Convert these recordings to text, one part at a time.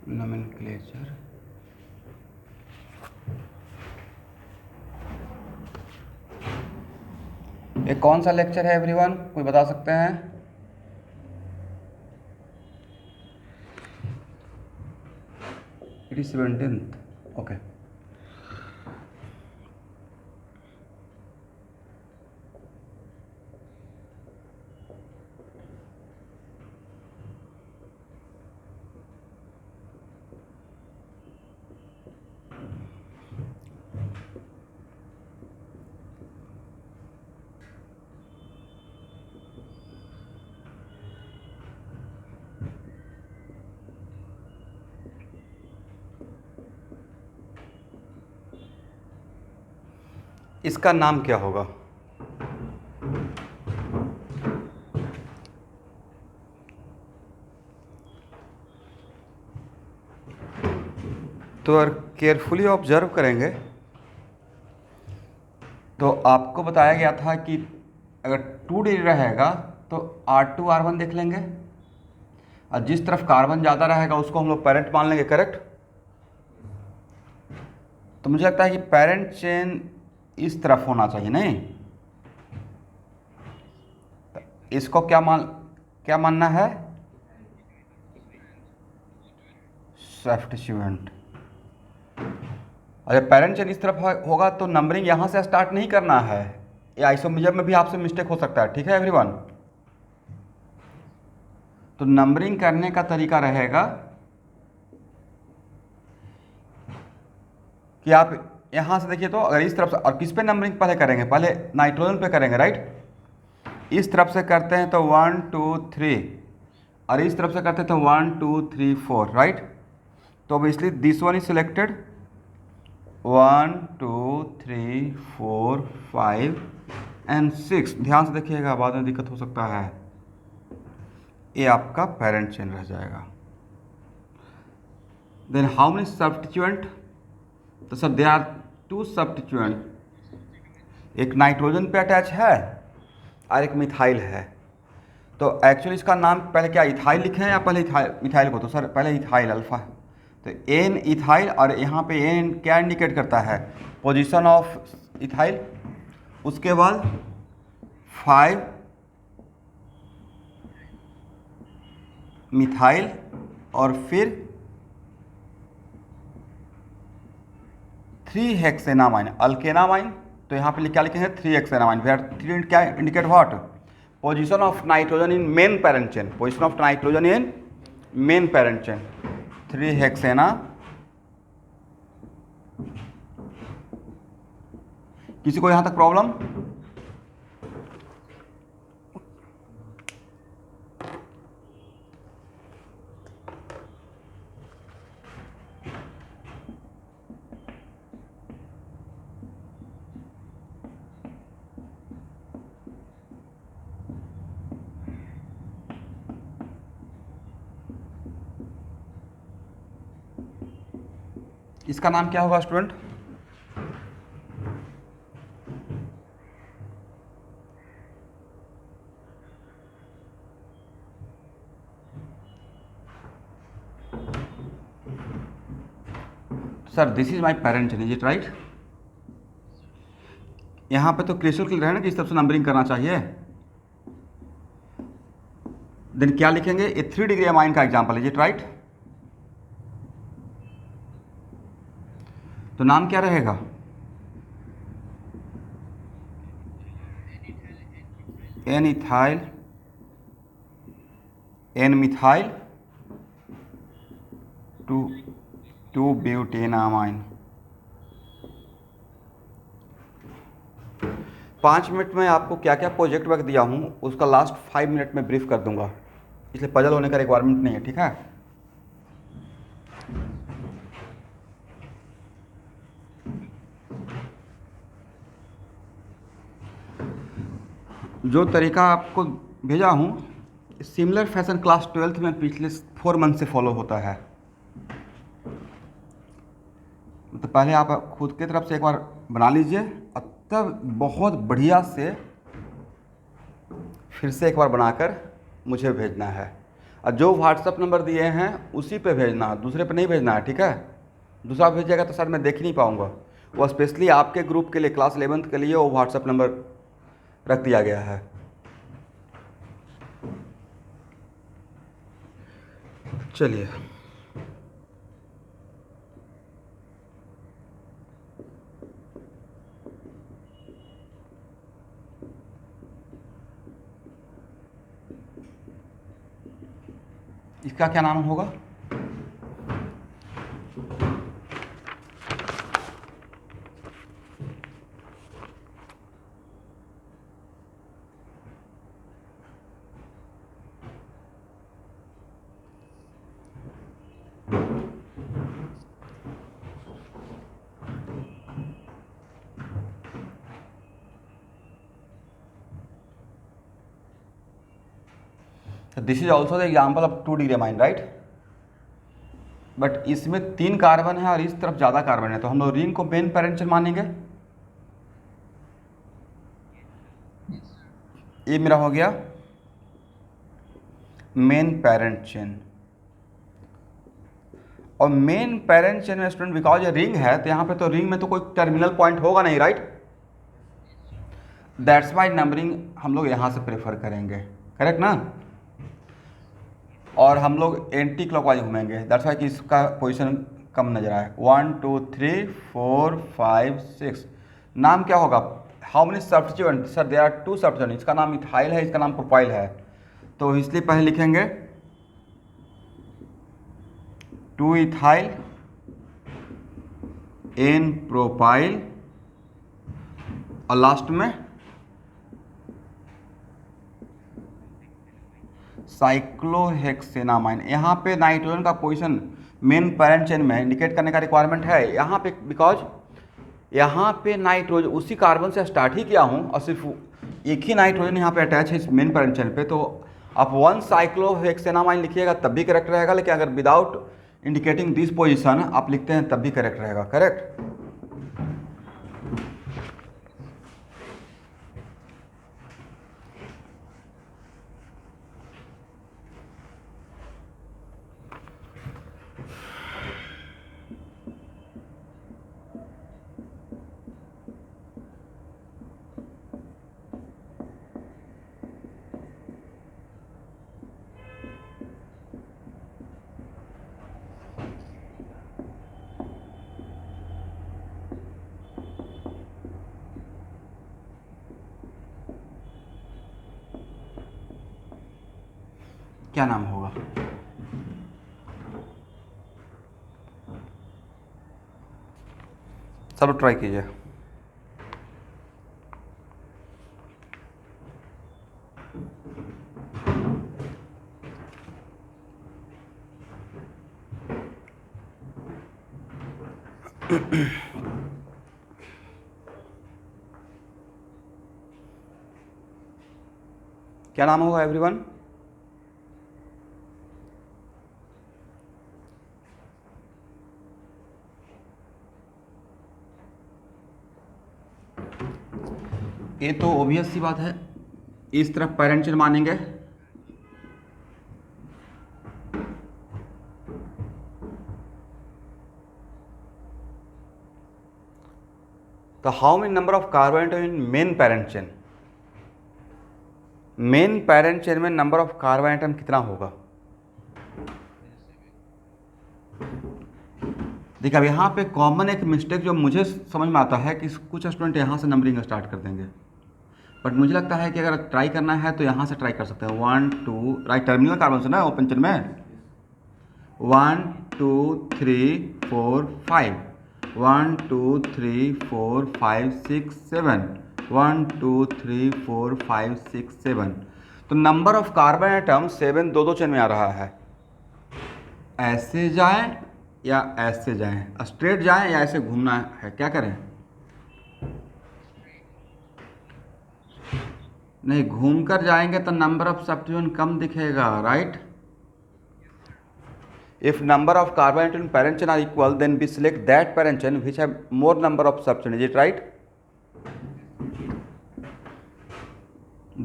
Nomenclature. ये कौन सा लेक्चर है एवरीवन, कोई बता सकते हैं? It is 17th। ओके। इसका नाम क्या होगा? तो अगर केयरफुली ऑब्जर्व करेंगे तो आपको बताया गया था कि अगर 2 डिग्री रहेगा तो R2 R1 देख लेंगे, और जिस तरफ कार्बन ज़्यादा रहेगा उसको हम लोग पेरेंट मान लेंगे, करेक्ट? तो मुझे लगता है कि पेरेंट चेन इस तरफ होना चाहिए, नहीं? इसको क्या मानना है? सब्स्टिट्यूएंट। अगर पेरेंट चेन इस तरफ होगा तो नंबरिंग यहाँ से स्टार्ट नहीं करना है। ये आइसोमेरिज्म में भी आपसे मिस्टेक हो सकता है, ठीक है एवरीवन? तो नंबरिंग करने का तरीका रहेगा कि आप यहाँ से देखिए, तो अगर इस तरफ से, और किस पे नंबरिंग पहले करेंगे? पहले नाइट्रोजन पे करेंगे, राइट? इस तरफ से करते हैं तो 1 2 3, और इस तरफ से करते हैं तो 1 2 3 4, राइट? तो अब इसलिए this one is selected, 1 2 3 4 5 and 6। ध्यान से देखिएगा, बाद में दिक्कत हो सकता है। ये आपका पेरेंट चेन रह जाएगा। Then how many substituent? तो सर दे आर 2 सब्स्टिट्यूएंट, एक नाइट्रोजन पे अटैच है और एक मिथाइल है। तो एक्चुअली इसका नाम पहले क्या इथाइल लिखें या पहले मिथाइल को? तो सर पहले इथाइल अल्फा, तो एन इथाइल, और यहाँ पे एन क्या इंडिकेट करता है? Position of ethyl. उसके बाद 5 मिथाइल, और फिर 3 हेक्सेनामाइन अल्केनामाइन। तो यहाँ पे क्या लिखेंगे? 3 हेक्सेनामाइन, वेयर 3 क्या indicate what? Position of nitrogen in main parent chain, position of nitrogen in main parent chain, 3 हेक्सेना। किसी को यहाँ तक प्रॉब्लम? इसका नाम क्या होगा student? Sir this is my parent chain, is it right? यहाँ पे तो क्रिस्टल क्लियर है ना कि इस तरफ से नंबरिंग करना चाहिए। देन क्या लिखेंगे? ये 3 डिग्री अमाइन का एग्जाम्पल, इज इट राइट? तो नाम क्या रहेगा? N ethyl N methyl 2 butanamine. 5 minute में आपको क्या क्या प्रोजेक्ट वर्क दिया हूँ उसका लास्ट 5 मिनट में ब्रीफ कर दूंगा, इसलिए पजल होने का रिक्वायरमेंट नहीं है, ठीक है? जो तरीका आपको भेजा हूँ सिमिलर फैशन क्लास 12th में पिछले 4 मंथ से फॉलो होता है। तो पहले आप खुद की तरफ से एक बार बना लीजिए, और तब बहुत बढ़िया से फिर से एक बार बनाकर मुझे भेजना है। और जो व्हाट्सअप नंबर दिए हैं उसी पे भेजना है, दूसरे पे नहीं भेजना है, ठीक है। दूसरा भेजिएगा तो सर मैं देख ही नहीं पाऊँगा। वो स्पेशली आपके ग्रुप के लिए, क्लास 11th के लिए वो व्हाट्सअप नंबर रख दिया गया है। चलिए, इसका क्या नाम होगा? This is also the example of 2 degree amine, right. But इसमें 3 कार्बन है और इस तरफ ज़्यादा कार्बन है, तो हम लोग रिंग को मेन पैरेंट चेन मानेंगे। ये मेरा हो गया मेन पैरेंट चेन। और मेन पैरेंट चेन में स्टूडेंट बिकॉज ये रिंग है, तो यहाँ पे तो रिंग में तो कोई टर्मिनल पॉइंट होगा नहीं, राइट। दैट्स वाई नंबरिंग हम लोग यहाँ से प्रेफर करेंगे, करेक्ट ना। और हम लोग एंटी क्लॉकवाइज घूमेंगे, दैट्स वाई कि इसका पोजीशन कम नजर आए। 1 2 3 4 5 6। नाम क्या होगा? How many substituent? Sir there are 2 substituent. इसका नाम इथाइल है, इसका नाम प्रोपाइल है, तो इसलिए पहले लिखेंगे 2 इथाइल एन प्रोपाइल और लास्ट में साइक्लोहेक्सेनामाइन। यहाँ पे नाइट्रोजन का पोजीशन मेन पैरेंट चेन में इंडिकेट करने का रिक्वायरमेंट है यहाँ पे, बिकॉज यहाँ पे नाइट्रोजन उसी कार्बन से स्टार्ट ही किया हूँ और सिर्फ एक ही नाइट्रोजन यहाँ पे अटैच है इस मेन पैरेंट चेन पे, तो आप 1 साइक्लोहेक्सेनामाइन लिखिएगा तब भी करेक्ट रहेगा, लेकिन अगर विदाउट इंडिकेटिंग दिस पोजीशन आप लिखते हैं तब भी करेक्ट रहेगा, करेक्ट। क्या नाम होगा? सब ट्राई कीजिए। क्या नाम होगा एवरीवन? ये तो ओबियस सी बात है, इस तरफ पैरेंट चेन मानेंगे। तो how many number of carbon atom in main parent chain? Main parent chain में नंबर ऑफ कार्बन एटम कितना होगा? देखिए अब यहाँ पे कॉमन एक मिस्टेक जो मुझे समझ में आता है कि कुछ स्टूडेंट यहाँ से नंबरिंग स्टार्ट कर देंगे, बट मुझे लगता है कि अगर ट्राई करना है तो यहाँ से ट्राई कर सकते हैं। 1 2 राइट, टर्मिनल कार्बन से ना ओपन चेन में 1 2 3 4 5 1 2 3 4 5 6 7 1 2 3 4 5 6 7। तो नंबर ऑफ कार्बन एटम 7 दो चेन में आ रहा है। ऐसे जाएं या ऐसे जाएं, स्ट्रेट जाएं या ऐसे घूमना है, क्या करें? नहीं, घूमकर जाएंगे तो नंबर ऑफ सब्स्टिट्यूएंट कम दिखेगा, right. If number of carbon atom parent chain are equal then we select that parent chain which have more number of substituents, is it right?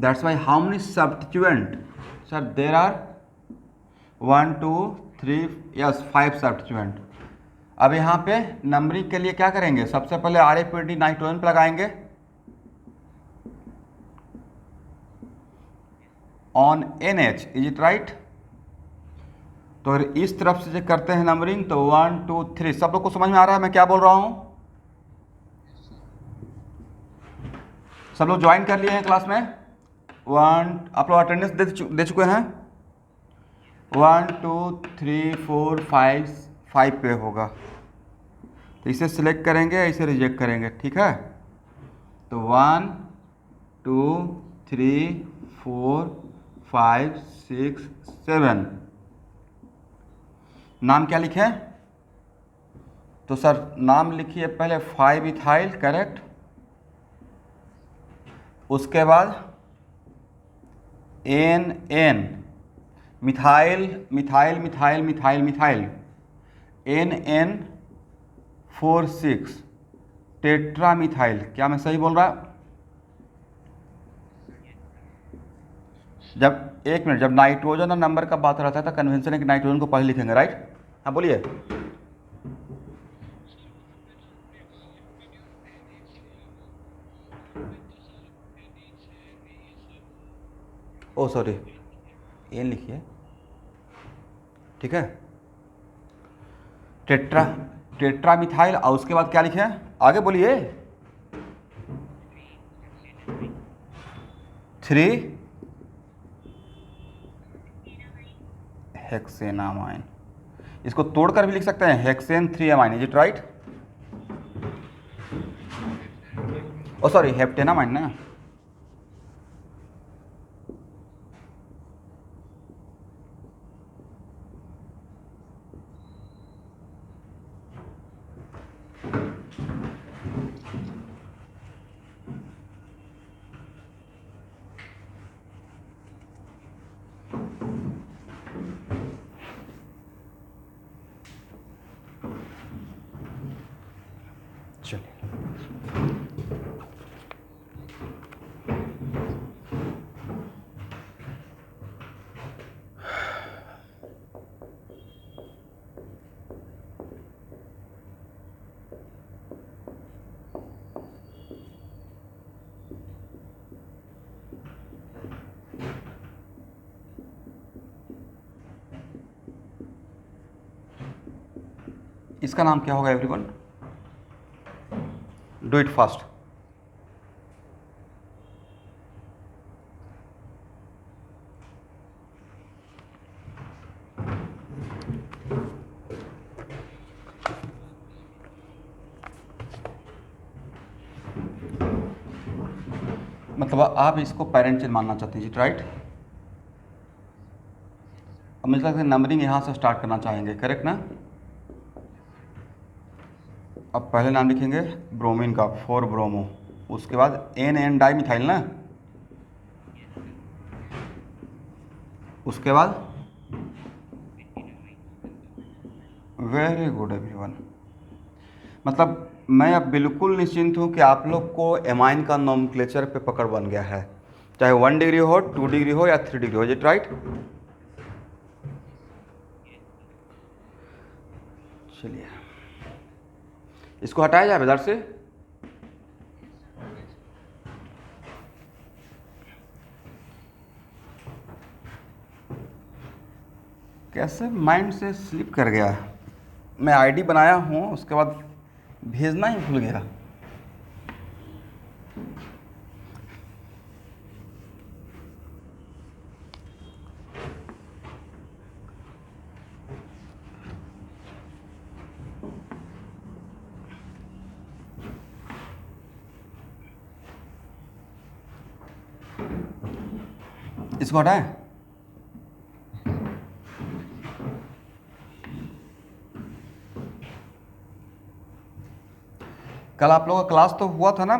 That's why how many substituent? Sir, there are 1 2 3, yes 5 substituent. अब यहाँ पे numbering के लिए क्या करेंगे, सबसे पहले RAPD nitrogen पर लगाएंगे on NH, is it right. तो इस तरफ से जो करते हैं नंबरिंग तो 1 2 3, सब लोग को समझ में आ रहा है मैं क्या बोल रहा हूँ? सब लोग ज्वाइन कर लिए हैं क्लास में? आप लोग अटेंडेंस दे चुके हैं? 1 2 3 4 5 पे होगा, तो इसे सिलेक्ट करेंगे, इसे रिजेक्ट करेंगे, ठीक है। तो 1 2 3 4 5 6 7, नाम क्या लिखे? तो सर नाम लिखिए पहले 5 इथाइल, करेक्ट। उसके बाद NN, methyl methyl methyl methyl methyl, NN46 tetra methyl. क्या मैं सही बोल रहा? जब एक मिनट, जब नाइट्रोजन और नंबर का बात रहता है तो कन्वेंशन है कि नाइट्रोजन को पहले लिखेंगे, राइट? हाँ बोलिए। ओ सॉरी, एन लिखिए, ठीक है। टेट्रा मिथाइल, और उसके बाद क्या लिखे? आगे बोलिए। 3 हेक्सेनामाइन, इसको तोड़कर भी लिख सकते हैं, hexane 3 amine, is it right? Oh sorry, heptanamine ना। चलिए, इसका नाम क्या होगा एवरीवन? Do it fast. मतलब आप इसको पेरेंट चेन मानना चाहते हैं जी, राइट? अब मुझे लगता है नंबरिंग यहाँ से स्टार्ट करना चाहेंगे, करेक्ट ना? अब पहले नाम लिखेंगे ब्रोमीन का, 4 ब्रोमो, उसके बाद NN डाई मिथाइल ना, उसके बाद वेरी गुड एवरीवन। मतलब मैं अब बिल्कुल निश्चिंत हूँ कि आप लोग को एमाइन का नोमेनक्लेचर पे पकड़ बन गया है, चाहे 1 डिग्री हो, 2 डिग्री हो या 3 डिग्री हो, इज इट राइट? चलिए, इसको हटाया जाए बाजार से। कैसे माइंड से स्लिप कर गया, मैं आईडी बनाया हूँ उसके बाद भेजना ही भूल गया। इसको हटाएं। कल आप लोगों का क्लास तो हुआ था ना,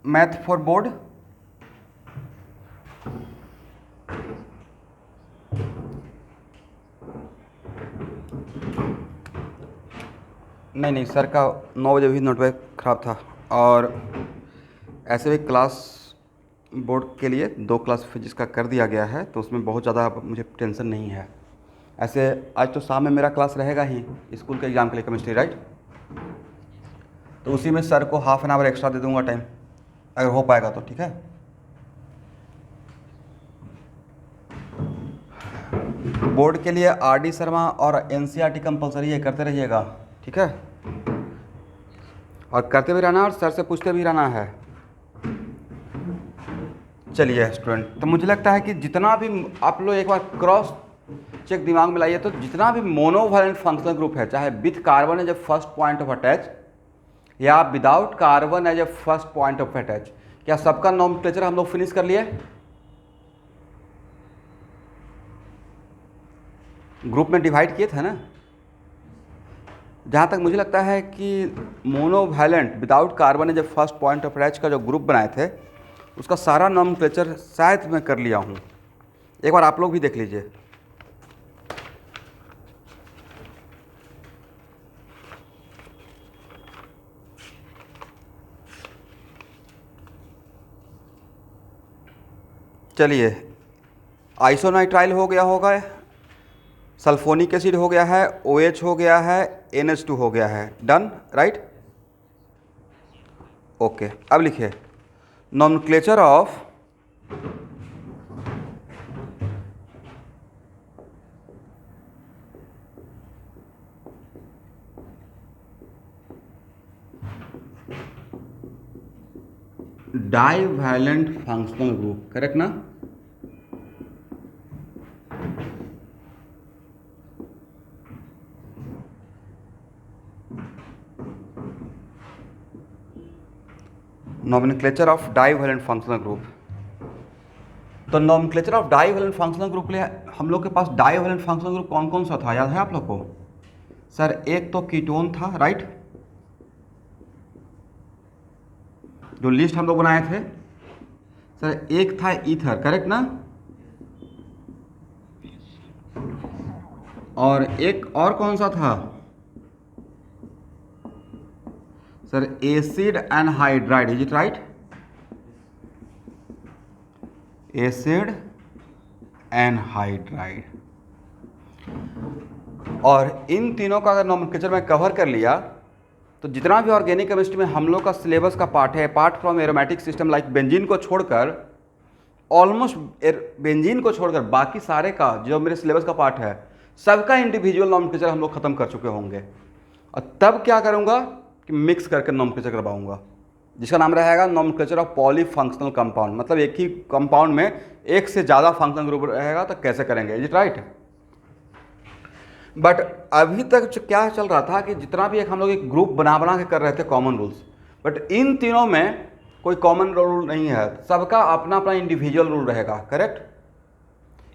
मैथ फॉर बोर्ड? नहीं सर का 9 बजे भी नेटवर्क ख़राब था, और ऐसे भी क्लास बोर्ड के लिए 2 क्लास फिजिक्स का कर दिया गया है, तो उसमें बहुत ज़्यादा मुझे टेंशन नहीं है। ऐसे आज तो शाम में मेरा क्लास रहेगा ही स्कूल के एग्ज़ाम के लिए केमिस्ट्री, राइट? तो उसी में सर को हाफ एन आवर एक्स्ट्रा दे दूंगा टाइम, अगर हो पाएगा तो, ठीक है। बोर्ड के लिए आरडी शर्मा और एनसीईआरटी कंपलसरी है, करते रहिएगा, ठीक है। और करते भी रहना और सर से पूछते भी रहना है। चलिए स्टूडेंट, तो मुझे लगता है कि जितना भी आप लोग एक बार क्रॉस चेक दिमाग में लाइए, तो जितना भी मोनोवैलेंट फंक्शनल ग्रुप है, चाहे with carbon as a first point of attach या without carbon as a first point of attach, क्या सबका नोमेनक्लेचर हम लोग फिनिश कर लिए? ग्रुप में डिवाइड किए थे ना। जहाँ तक मुझे लगता है कि monovalent without carbon as a first point of attach का जो ग्रुप बनाए थे, उसका सारा नोमेनक्लेचर शायद मैं कर लिया हूँ। एक बार आप लोग भी देख लीजिए। चलिए, आइसोनाइट्राइल हो गया होगा, सल्फोनिक एसिड हो गया है, OH हो गया है, NH2 हो गया है, डन, राइट? ओके, अब लिखिए nomenclature of divalent functional group, correct ना? Nomenclature of divalent functional group. तो nomenclature of divalent functional group के लिए हम लोग के पास डाइवैलेंट फंक्शनल ग्रुप कौन कौन सा था, याद है आप लोग को? सर एक तो कीटोन था, राइट, जो लिस्ट हम लोग बनाए थे। सर एक था ईथर, करेक्ट ना? और एक और कौन सा था? Sir acid anhydride, is it right? Acid anhydride. और इन तीनों का अगर नोमेनक्लेचर में कवर कर लिया, तो जितना भी ऑर्गेनिक केमिस्ट्री में हम लोग का सिलेबस का पार्ट है, apart from aromatic system like benzene को छोड़कर, ऑलमोस्ट बेंजीन को छोड़कर बाकी सारे का जो मेरे सिलेबस का पार्ट है, सबका इंडिविजुअल नोमेनक्लेचर हम लोग खत्म कर चुके होंगे। और तब क्या करूँगा कि मिक्स करके नोमेनक्लेचर करवाऊंगा, जिसका नाम रहेगा नोमेनक्लेचर ऑफ पॉलीफंक्शनल कंपाउंड। मतलब एक ही कंपाउंड में एक से ज़्यादा फंक्शनल ग्रुप रहेगा तो कैसे करेंगे, इज इट राइट? बट अभी तक क्या चल रहा था कि जितना भी एक हम लोग एक ग्रुप बना के कर रहे थे कॉमन रूल्स, बट इन तीनों में कोई कॉमन रूल नहीं है, सबका अपना अपना इंडिविजुअल रूल रहेगा, करेक्ट?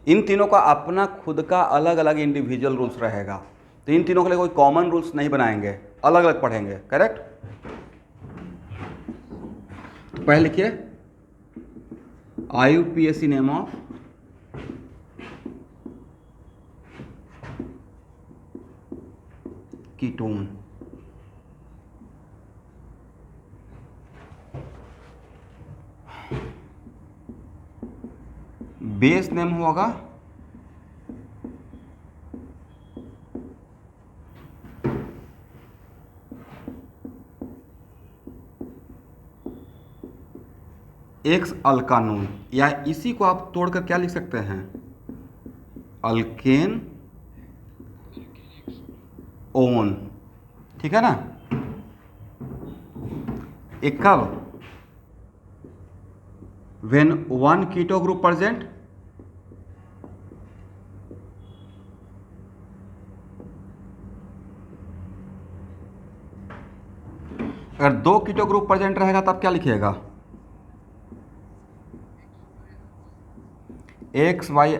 इन तीनों का अपना खुद का अलग अलग इंडिविजुअल रूल्स रहेगा, तो इन तीनों के लिए कोई कॉमन रूल्स नहीं बनाएंगे, अलग अलग पढ़ेंगे, करेक्ट? तो पहले लिखिए IUPAC name of ketone. Base name होगा एक्स अल्कानोन, या इसी को आप तोड़कर क्या लिख सकते हैं, अल्केन ओन, ठीक है ना? एक कब, when one keto group present, अगर दो कीटो ग्रुप प्रेजेंट रहेगा तब क्या लिखिएगा, एक्स वाई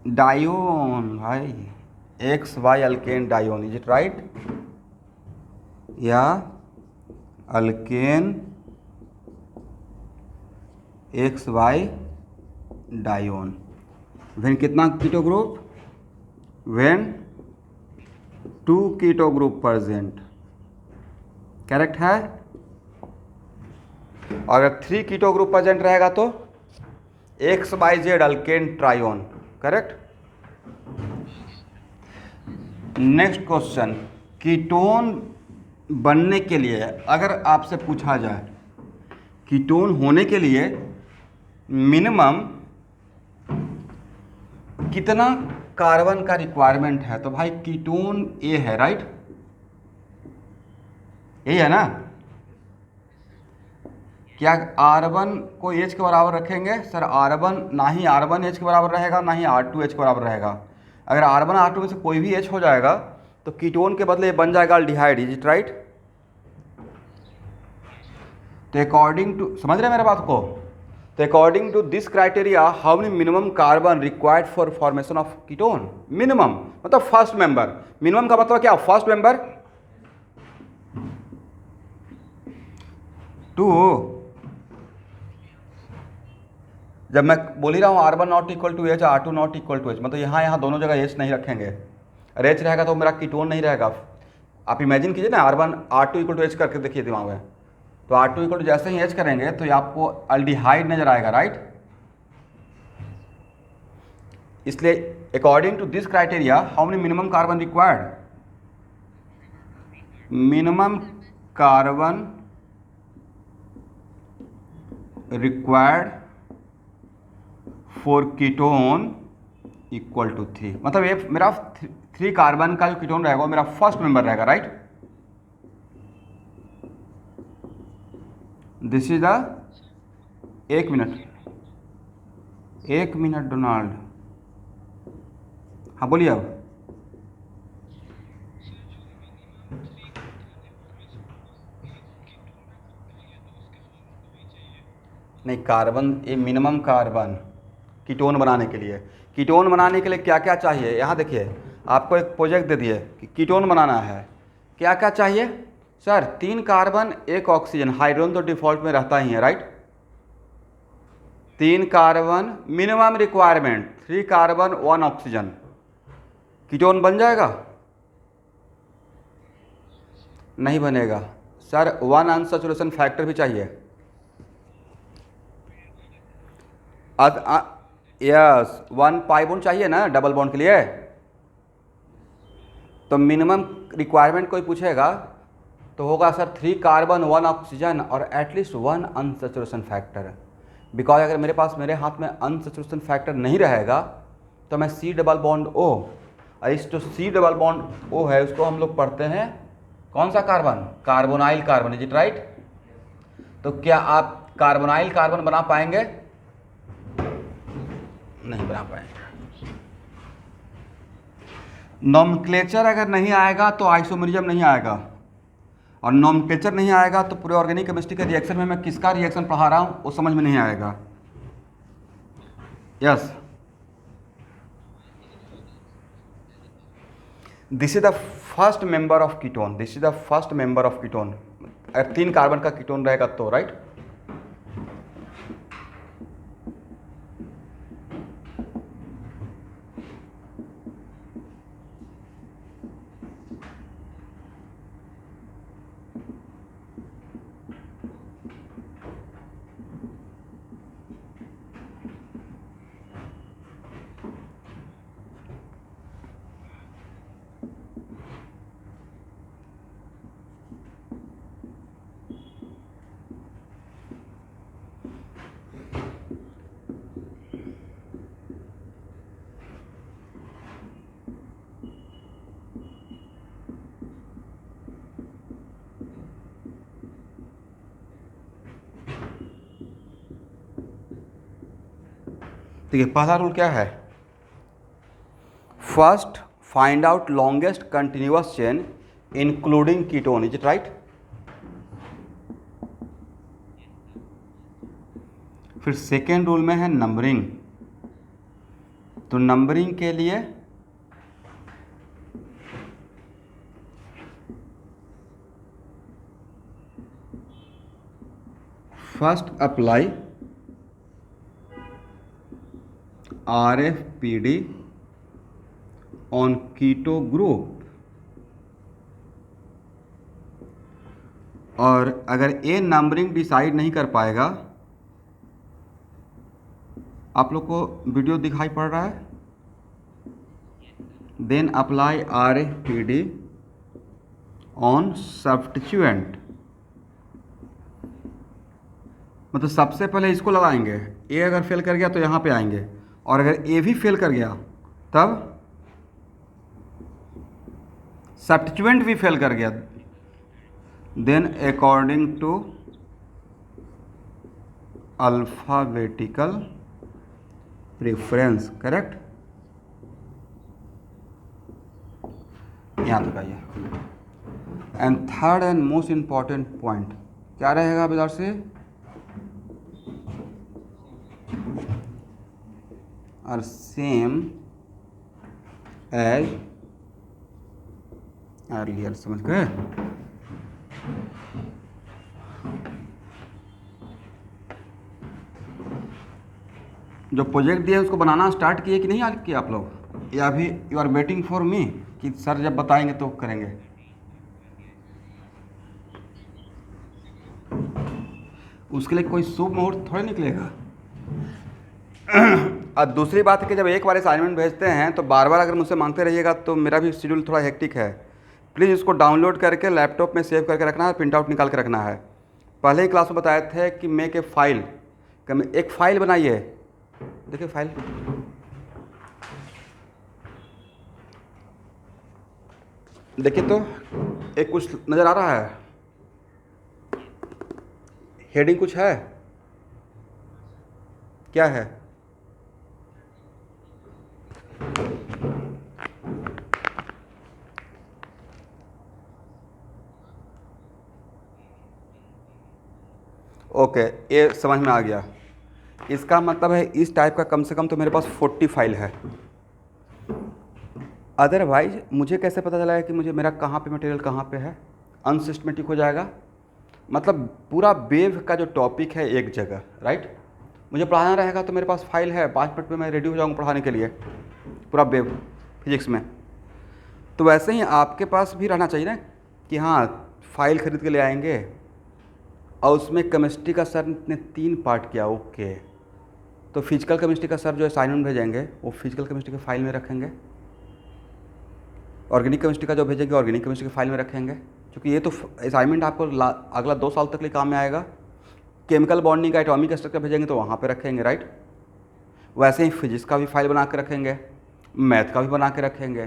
डायोन, भाई X Y alkane dione, is it right? या alkane X Y dione, when कितना keto group, when two keto group present, correct है? और अगर थ्री कीटो ग्रुप प्रेजेंट रहेगा तो XYZ alkane ट्रायोन, correct? Next question, ketone बनने के लिए अगर आपसे पूछा जाए कीटोन होने के लिए मिनिमम कितना कार्बन का रिक्वायरमेंट है, तो भाई कीटोन ए है, राइट, यही है ना। क्या R1 को H के बराबर रखेंगे? सर R1 ना ही R1 H के बराबर रहेगा, ना ही R2 H के बराबर रहेगा। अगर R1 R2 में से कोई भी H हो जाएगा तो कीटोन के बदले बन जाएगा अल्डिहाइड, इज इट राइट? तो अकॉर्डिंग टू, समझ रहे हैं मेरे बात को? तो according to this criteria how many minimum carbon required for formation of ketone? Minimum मतलब फर्स्ट मेंबर। मिनिमम का मतलब क्या? फर्स्ट मेंबर टू, जब मैं बोल ही रहा हूँ R1 not equal to H, R2 not equal to H, मतलब यहाँ दोनों जगह H नहीं रखेंगे। अगर H रहेगा तो मेरा कीटोन नहीं रहेगा। आप इमेजिन कीजिए ना, R1 R2 equal to H करके देखिए दिमाग में, तो R2 इक्वल टू जैसे ही H करेंगे तो ये आपको अल्डिहाइड नजर आएगा, राइट। इसलिए according to this criteria how many minimum carbon required? Minimum carbon required for ketone equal to 3, मतलब ये मेरा 3 कार्बन का जो कीटोन रहेगा वो मेरा फर्स्ट मेंबर रहेगा, राइट। दिस इज द, एक मिनट डोनाल्ड, हाँ बोलिए अब। नहीं, कार्बन, ये मिनिमम कार्बन कीटोन बनाने के लिए, कीटोन बनाने के लिए क्या क्या चाहिए? यहाँ देखिए, आपको एक प्रोजेक्ट दे दिए कि कीटोन बनाना है, क्या क्या चाहिए सर? 3 कार्बन 1 ऑक्सीजन, हाइड्रोजन तो डिफॉल्ट में रहता ही है, right. 3 carbon minimum requirement, 3 carbon 1 oxygen, ketone बन जाएगा? नहीं बनेगा सर, 1 अनसैचुरेशन फैक्टर भी चाहिए। यस, 1 पाई बॉन्ड चाहिए ना डबल बॉन्ड के लिए। तो मिनिमम रिक्वायरमेंट कोई पूछेगा तो होगा सर 3 कार्बन 1 ऑक्सीजन और एटलीस्ट 1 अनसैचुरेशन फैक्टर। बिकॉज अगर मेरे पास, मेरे हाथ में अनसैचुरेशन फैक्टर नहीं रहेगा तो मैं C डबल बॉन्ड O, और इस जो C डबल बॉन्ड O है उसको हम लोग पढ़ते हैं कौन सा carbon? Carbonyl carbon, is it right? तो क्या आप कार्बोनाइल कार्बन बना पाएंगे? नहीं बना पाएंगे। नॉमेनक्लेचर अगर नहीं आएगा तो आइसोमेरिज्म नहीं आएगा, और नॉमेनक्लेचर नहीं आएगा तो पूरे ऑर्गेनिक केमिस्ट्री के रिएक्शन में मैं किसका रिएक्शन पढ़ा रहा हूँ वो समझ में नहीं आएगा। Yes, this is the first member of ketone, this is the first member of ketone. अगर 3 कार्बन का कीटोन रहेगा तो, राइट। देखिए पहला रूल क्या है? First find out longest continuous chain including ketone, is it right? फिर सेकेंड रूल में है नंबरिंग, तो नंबरिंग के लिए first apply RFPD on keto group, और अगर ए नंबरिंग डिसाइड नहीं कर पाएगा, आप लोग को वीडियो दिखाई पड़ रहा है? Then apply RAPD on substituent, मतलब सबसे पहले इसको लगाएंगे, ए अगर फेल कर गया तो यहाँ पे आएंगे, और अगर ए भी फेल कर गया तब सब्स्टिट्यूएंट भी फेल कर गया, then according to alphabetical preference, correct. यहाँ तक आइए। And third and most important point क्या रहेगा अब इधर से, आर सेम एज अर्लियर, समझ गए। जो प्रोजेक्ट दिया है उसको बनाना स्टार्ट किए कि नहीं आज किया आप लोग, या अभी you are waiting for me कि सर जब बताएंगे तो करेंगे। उसके लिए कोई शुभ मुहूर्त थोड़े निकलेगा। और दूसरी बात है कि जब एक बार असाइनमेंट भेजते हैं तो बार बार अगर मुझसे मांगते रहिएगा तो मेरा भी शेड्यूल थोड़ा हेक्टिक है। प्लीज़ उसको डाउनलोड करके लैपटॉप में सेव करके रखना है, प्रिंट आउट निकाल के रखना है। पहले ही क्लास में बताए थे कि मेक ए फाइल, एक फ़ाइल बनाइए। देखिए फाइल, देखिए तो एक कुछ नज़र आ रहा है, हेडिंग कुछ है, क्या है? ओके, ये समझ में आ गया। इसका मतलब है इस टाइप का कम से कम तो मेरे पास 40 फाइल है। अदरवाइज मुझे कैसे पता चला है कि मुझे मेरा कहाँ पे मटेरियल कहाँ पे है? अनसिस्टमेटिक हो जाएगा। मतलब पूरा वेव का जो टॉपिक है एक जगह, राइट, मुझे पढ़ाना रहेगा तो मेरे पास फाइल है, 5 मिनट में मैं रेडी हो जाऊँगा पढ़ाने के लिए पूरा वेव फिजिक्स में। तो वैसे ही आपके पास भी रहना चाहिए ना कि हाँ फाइल खरीद के ले आएंगे और उसमें केमिस्ट्री का सर ने 3 पार्ट किया, ओके, तो फिजिकल केमिस्ट्री का सर जो असाइनमेंट भेजेंगे वो फिजिकल केमिस्ट्री के फाइल में रखेंगे, ऑर्गेनिक केमिस्ट्री का जो भेजेंगे ऑर्गेनिक केमिस्ट्री के फाइल में रखेंगे, क्योंकि ये तो असाइनमेंट आपको अगला 2 साल तक लिए काम में आएगा। केमिकल बॉन्डिंग का एटॉमिक स्ट्रक्चर भेजेंगे तो वहाँ पे रखेंगे, राइट। वैसे ही फिजिक्स का भी फाइल बना के रखेंगे, मैथ का भी बना के रखेंगे।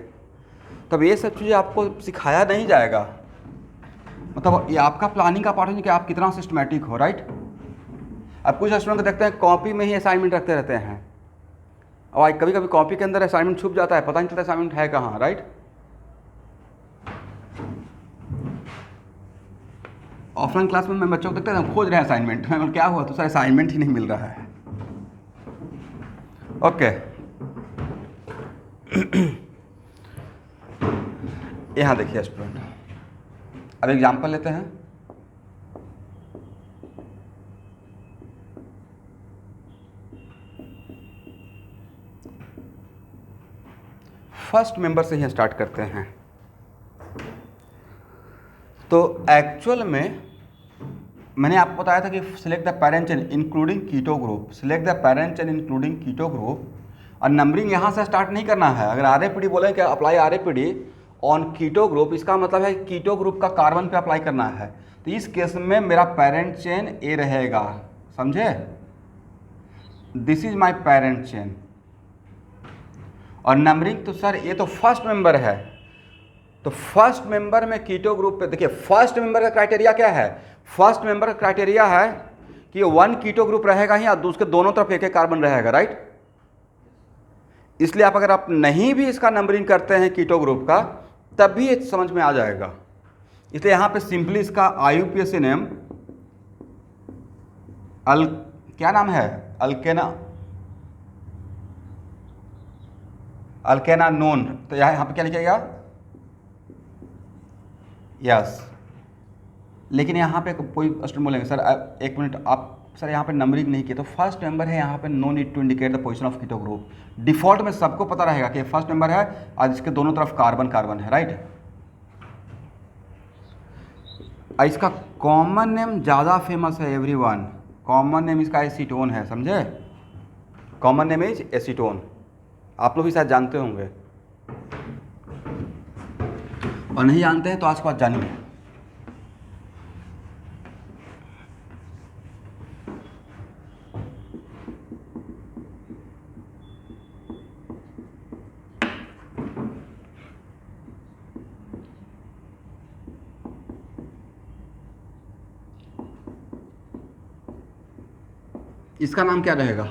तब ये सब चीज़ें आपको सिखाया नहीं जाएगा, मतलब ये आपका प्लानिंग का पार्ट है कि आप कितना सिस्टमेटिक हो, राइट। अब कुछ स्टूडेंट को देखते हैं कॉपी में ही असाइनमेंट रखते रहते हैं, और कभी कभी कॉपी के अंदर असाइनमेंट छुप जाता है, पता नहीं चलता असाइनमेंट है कहाँ, राइट। ऑफलाइन क्लास में मैं बच्चों को देखते हैं खोज रहे हैं असाइनमेंट, मैं क्या हुआ तो सर असाइनमेंट ही नहीं मिल रहा है। ओके यहाँ देखिए स्टूडेंट, अब एग्जाम्पल लेते हैं। फर्स्ट मेंबर से ही स्टार्ट करते हैं। तो एक्चुअल में मैंने आपको बताया था कि select the parent chain including keto group, select the parent chain including keto group, और नंबरिंग यहाँ से स्टार्ट नहीं करना है। अगर RAPD बोले कि apply RAPD on keto group, इसका मतलब है कीटो ग्रुप का कार्बन पे अप्लाई करना है। तो इस केस में मेरा पेरेंट चेन ए रहेगा, समझे, this is my parent chain. और नंबरिंग तो सर ये तो फर्स्ट मेंबर है, तो फर्स्ट मेंबर में कीटो ग्रुप पे देखिए, फर्स्ट मेंबर का क्राइटेरिया क्या है? फर्स्ट मेंबर का क्राइटेरिया है कि 1 कीटो ग्रुप रहेगा ही और उसके दोनों तरफ एक कार्बन रहेगा, राइट। इसलिए अगर आप नहीं भी इसका नंबरिंग करते हैं कीटो ग्रुप का तब भी ये समझ में आ जाएगा। इसलिए यहां पे सिंपली इसका IUPAC नेम क्या नाम है, अल्केना नोन, तो यहाँ पे क्या लिखेगा, यस। लेकिन यहाँ पे कोई स्टूडेंट बोलेंगे सर एक मिनट आप सर यहाँ पे नंबरिंग नहीं किया, तो फर्स्ट नंबर है यहाँ पे, no need to indicate the position of keto group. Default में सबको पता रहेगा कि फर्स्ट नंबर है और इसके दोनों तरफ कार्बन कार्बन है, राइट। इसका कॉमन नेम ज़्यादा फेमस है एवरीवन, कॉमन नेम इसका एसीटोन है, समझे, कॉमन नेम इज एसीटोन, आप लोग भी शायद जानते होंगे। और नहीं जानते हैं तो आज के बाद जानिए। इसका नाम क्या रहेगा?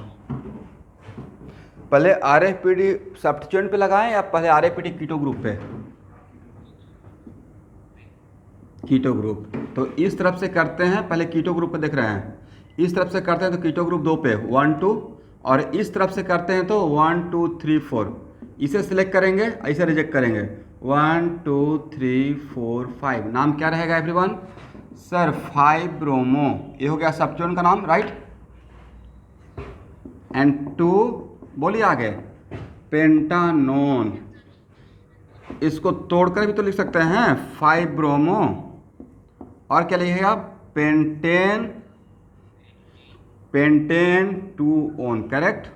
पहले आरएफपीडी सब्स्टिट्यूएंट पे लगाएं या पहले आरएफपीडी कीटो ग्रुप पे? Keto group. तो इस तरफ से करते हैं, पहले कीटो ग्रुप पे देख रहे हैं, इस तरफ से करते हैं तो कीटो ग्रुप 2 पे 1 2, और इस तरफ से करते हैं तो 1 2 3 4। इसे सिलेक्ट करेंगे, ऐसे रिजेक्ट करेंगे 1 2 3 4 5। नाम क्या रहेगा एवरीवन? सर 5 ब्रोमो, ये हो गया सब्स्टिट्यूएंट का नाम, राइट। एंड 2 बोलिए आगे पेंटानोन। इसको तोड़कर भी तो लिख सकते हैं 5 ब्रोमो, और क्या लिखिएगा pentane, pentane 2 one, correct.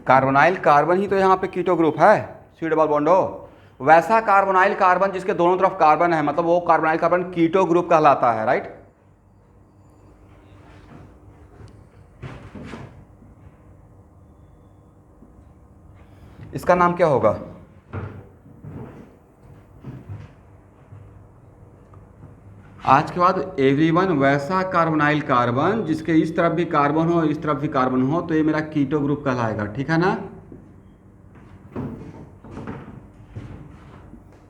Carbonyl carbon ही तो यहाँ पे कीटो ग्रुप है, सी डबल बॉन्ड हो। वैसा कार्बोनाइल कार्बन जिसके दोनों तरफ कार्बन है, मतलब वो कार्बोनाइल कार्बन कीटो ग्रुप कहलाता है, राइट। इसका नाम क्या होगा? आज के बाद एवरीवन वैसा कार्बोनाइल कार्बन जिसके इस तरफ भी कार्बन हो इस तरफ भी कार्बन हो, तो ये मेरा कीटो ग्रुप कहलाएगा, ठीक है ना।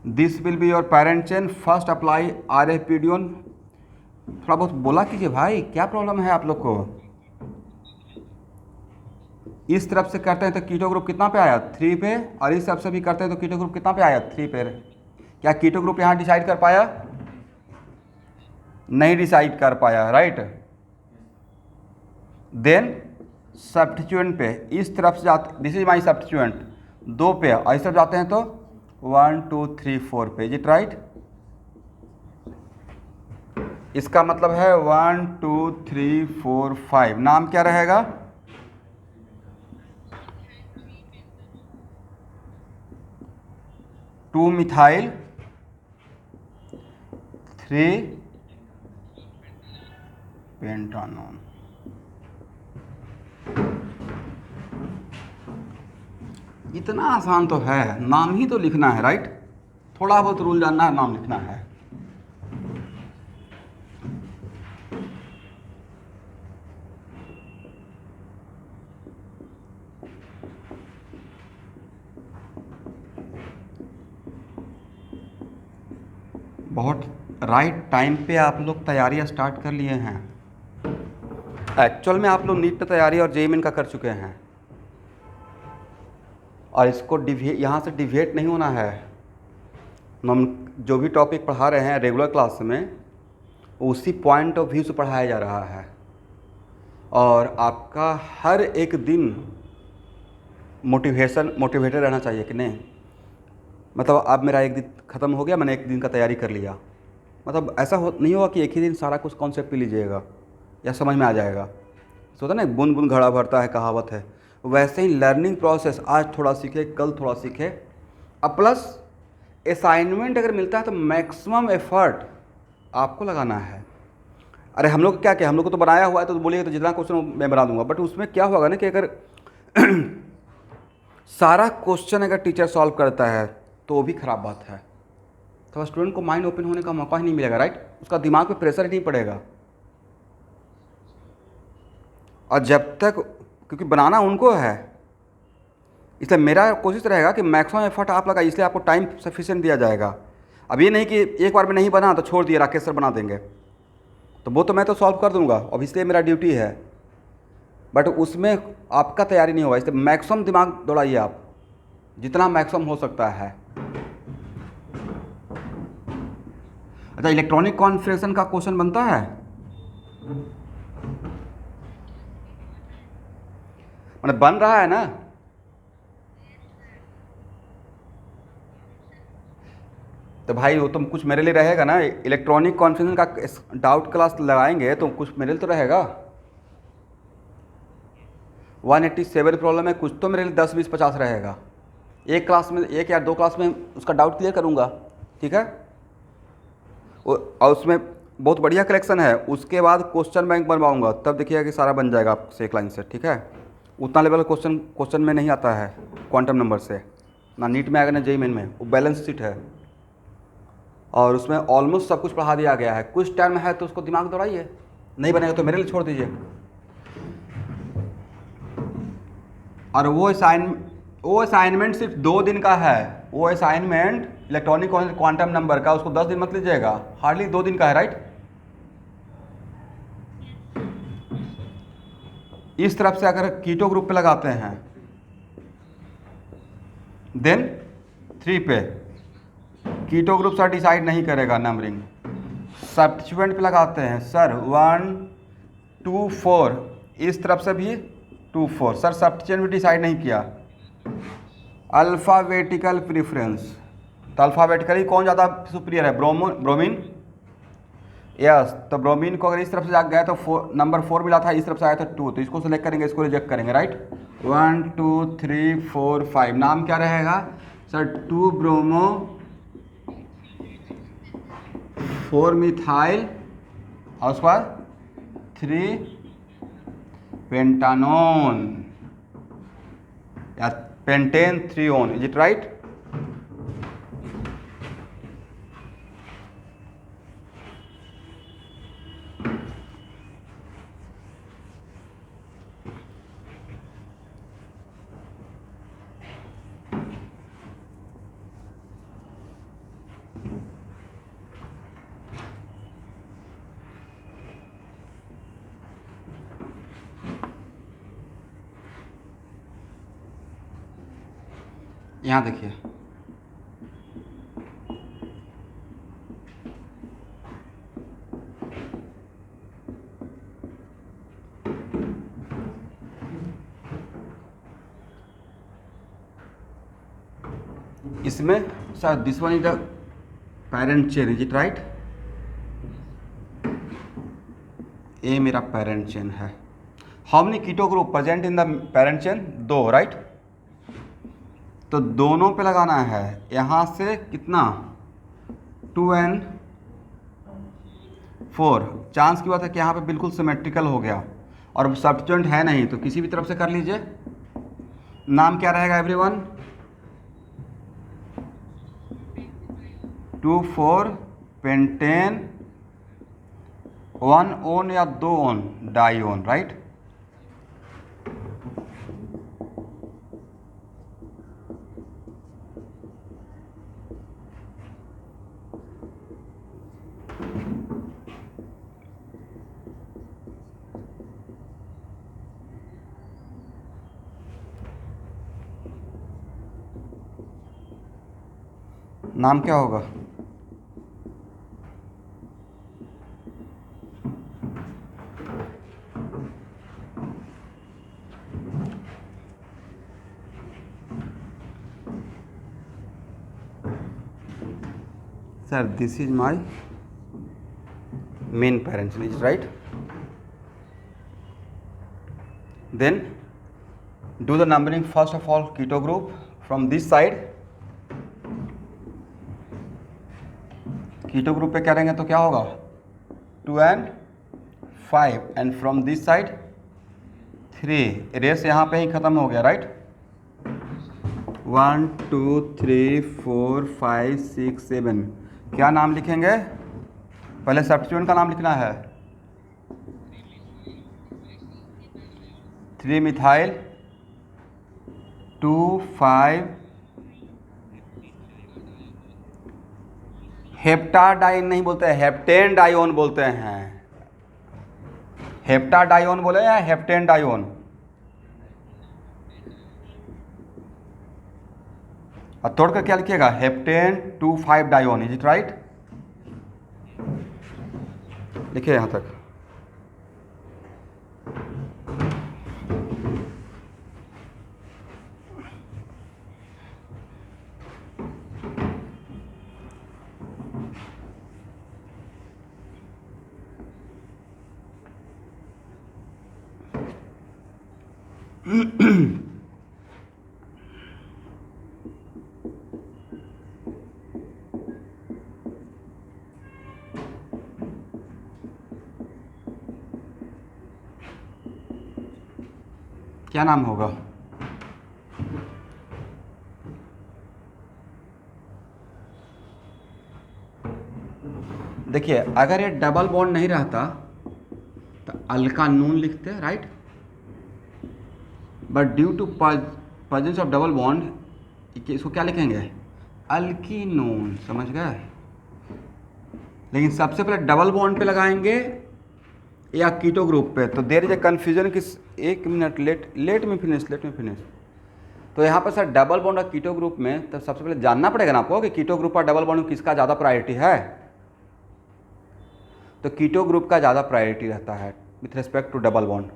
This will be your parent chain, first apply आरएफपीडियोन। थोड़ा बहुत बोला कीजिए भाई, क्या प्रॉब्लम है आप लोग को? इस तरफ से करते हैं तो कीटो ग्रुप कितना पे आया? 3 पे, और इस तरफ से भी करते हैं तो कीटो ग्रुप कितना पे आया? 3 पे। क्या कीटो ग्रुप यहाँ डिसाइड कर पाया? नहीं डिसाइड कर पाया, राइट। देन सब्स्टिट्यूएंट पे इस तरफ से जाते, दिस इज माई सब्स्टिट्यूएंट 2 पे, और इस तरफ जाते हैं तो 1 2 3 4 पे, इज इट राइट? इसका मतलब है 1 2 3 4 5। नाम क्या रहेगा? 2 मिथाइल 3 पेंटानोन। इतना आसान तो है, नाम ही तो लिखना है, राइट। थोड़ा बहुत रूल जानना है, नाम लिखना है। बहुत राइट टाइम पे आप लोग तैयारियां स्टार्ट कर लिए हैं। एक्चुअल में आप लोग नीट की तैयारी और जेईई मेन का कर चुके हैं, और इसको यहाँ से डिविएट नहीं होना है। हम जो भी टॉपिक पढ़ा रहे हैं रेगुलर क्लास में, उसी पॉइंट ऑफ व्यू से पढ़ाया जा रहा है, और आपका हर एक दिन मोटिवेटेड रहना चाहिए कि नहीं। मतलब अब मेरा एक दिन ख़त्म हो गया, मैंने एक दिन का तैयारी कर लिया, मतलब ऐसा नहीं होगा कि एक ही दिन सारा कुछ कॉन्सेप्ट पी लीजिएगा या समझ में आ जाएगा। तो होता ना बूंद बूंद घड़ा भरता है, कहावत है। वैसे ही लर्निंग प्रोसेस, आज थोड़ा सीखे कल थोड़ा सीखे। अब प्लस असाइनमेंट अगर मिलता है तो मैक्सिमम एफर्ट आपको लगाना है। अरे हम लोग क्या हम लोग को तो बनाया हुआ है, तो बोलिए तो जितना क्वेश्चन मैं बना दूंगा, बट उसमें क्या होगा ना कि अगर सारा क्वेश्चन अगर टीचर सॉल्व करता है तो वो भी ख़राब बात है। तो स्टूडेंट को माइंड ओपन होने का मौका ही नहीं मिलेगा, राइट। उसका दिमाग पे प्रेशर ही नहीं पड़ेगा। और जब तक, क्योंकि बनाना उनको है, इसलिए मेरा कोशिश रहेगा कि मैक्सिमम एफर्ट आप लगाइए, इसलिए आपको टाइम सफिशिएंट दिया जाएगा। अब ये नहीं कि एक बार में नहीं बना तो छोड़ दिया, राकेश सर बना देंगे, तो वो तो मैं तो सॉल्व कर दूंगा, अब इसलिए मेरा ड्यूटी है, बट उसमें आपका तैयारी नहीं होगा। इसलिए मैक्सिमम दिमाग दौड़ाइए आप, जितना मैक्सिमम हो सकता है। अच्छा, इलेक्ट्रॉनिक कॉन्फ़िगरेशन का क्वेश्चन बनता है, मतलब बन रहा है ना। तो भाई वो तुम कुछ मेरे लिए रहेगा ना, इलेक्ट्रॉनिक कॉन्फ़िगरेशन का डाउट क्लास लगाएंगे तो कुछ मेरे लिए तो रहेगा। 187 प्रॉब्लम है, कुछ तो मेरे लिए 10 20 50 रहेगा। एक क्लास में, एक या दो क्लास में उसका डाउट क्लियर करूँगा, ठीक है। और उसमें बहुत बढ़िया कलेक्शन है। उसके बाद क्वेश्चन बैंक बनवाऊँगा, तब देखिएगा कि सारा बन जाएगा आपसे एक लाइन से, ठीक है। उतना लेवल क्वेश्चन में नहीं आता है क्वांटम नंबर से, ना नीट में आएगा ना जेईई मेन में। वो बैलेंस शीट है और उसमें ऑलमोस्ट सब कुछ पढ़ा दिया गया है। कुछ टाइम है तो उसको दिमाग दौड़ाइए, नहीं बनेगा तो मेरे लिए छोड़ दीजिए। और वो असाइनमेंट सिर्फ 2 दिन का है। वो असाइनमेंट इलेक्ट्रॉनिक क्वांटम नंबर का, उसको 10 दिन मत लीजिएगा, हार्डली 2 दिन का है, राइट। इस तरफ से अगर कीटो ग्रुप पे लगाते हैं, देन 3 पे कीटो ग्रुप सर डिसाइड नहीं करेगा नंबरिंग। सब्स्टिट्यूएंट पे लगाते हैं सर 1 2 4, इस तरफ से भी 2 4, सर सब्स्टिट्यूएंट भी डिसाइड नहीं किया। अल्फ़ाबेटिकल प्रीफ्रेंस, तो अल्फ़ाबेटिकली कौन ज़्यादा सुपीरियर है, ब्रोमीन। यस, तो ब्रोमीन को अगर इस तरफ से जा गया तो नंबर 4 मिला था, इस तरफ से आया था 2, तो इसको सेलेक्ट करेंगे, इसको रिजेक्ट करेंगे, राइट। 1 2 3 4 5, नाम क्या रहेगा सर, 2 ब्रोमो 4 मिथाइल और उसके बाद 3 पेंटानोन या pentene 3 one, is it right. यहाँ देखिए, इसमें sir this one is the parent chain, is it right. ये मेरा पेरेंट चेन है। How many keto group present in the parent chain, 2, right. तो दोनों पे लगाना है, यहाँ से कितना 2n 4, चांस की बात है कि यहाँ पे बिल्कुल सिमेट्रिकल हो गया और सब्स्टिट्यूएंट है नहीं, तो किसी भी तरफ से कर लीजिए। नाम क्या रहेगा एवरीवन, 2 4 पेंटेन 1 ओन या 2 ओन डाइओन, राइट। नाम क्या होगा, sir this is my main parent, is right. Then do the numbering first of all keto group from this side। Keto group पे करेंगे तो क्या होगा 2 and 5, and from this side 3। रेस यहाँ पे ही ख़त्म हो गया, राइट। 1 2 3 4 5 6 7, क्या नाम लिखेंगे, पहले सब्स्टिट्यूएंट का नाम लिखना है, 3 मिथाइल 2 5 हेप्टाडाइन नहीं बोलते हैं, हेप्टेन डाइओन बोलते हैं। हेप्टाडाइओन बोले या हेप्टेन डाइओन, और तोड़ कर क्या लिखिएगा, हेप्टेन 2 5 डाइओन, इज इट राइट। लिखिए यहाँ तक। क्या नाम होगा? देखिए अगर ये डबल बॉन्ड नहीं रहता तो अल्कानून लिखते हैं, right, but due to presence of double bond इसको क्या लिखेंगे? अल्कीनोन, समझ गए? लेकिन सबसे पहले डबल बॉन्ड पे लगाएंगे या कीटो ग्रुप पे, तो देर इज ए कन्फ्यूजन किस, एक मिनट, लेट में फिनिश। तो यहाँ पर सर डबल बॉन्ड और कीटो ग्रुप में, तो सबसे पहले जानना पड़ेगा ना आपको कि कीटो ग्रुप और डबल बॉन्ड में किसका ज़्यादा प्रायोरिटी है। तो कीटो ग्रुप का ज़्यादा प्रायोरिटी रहता है with respect to double bond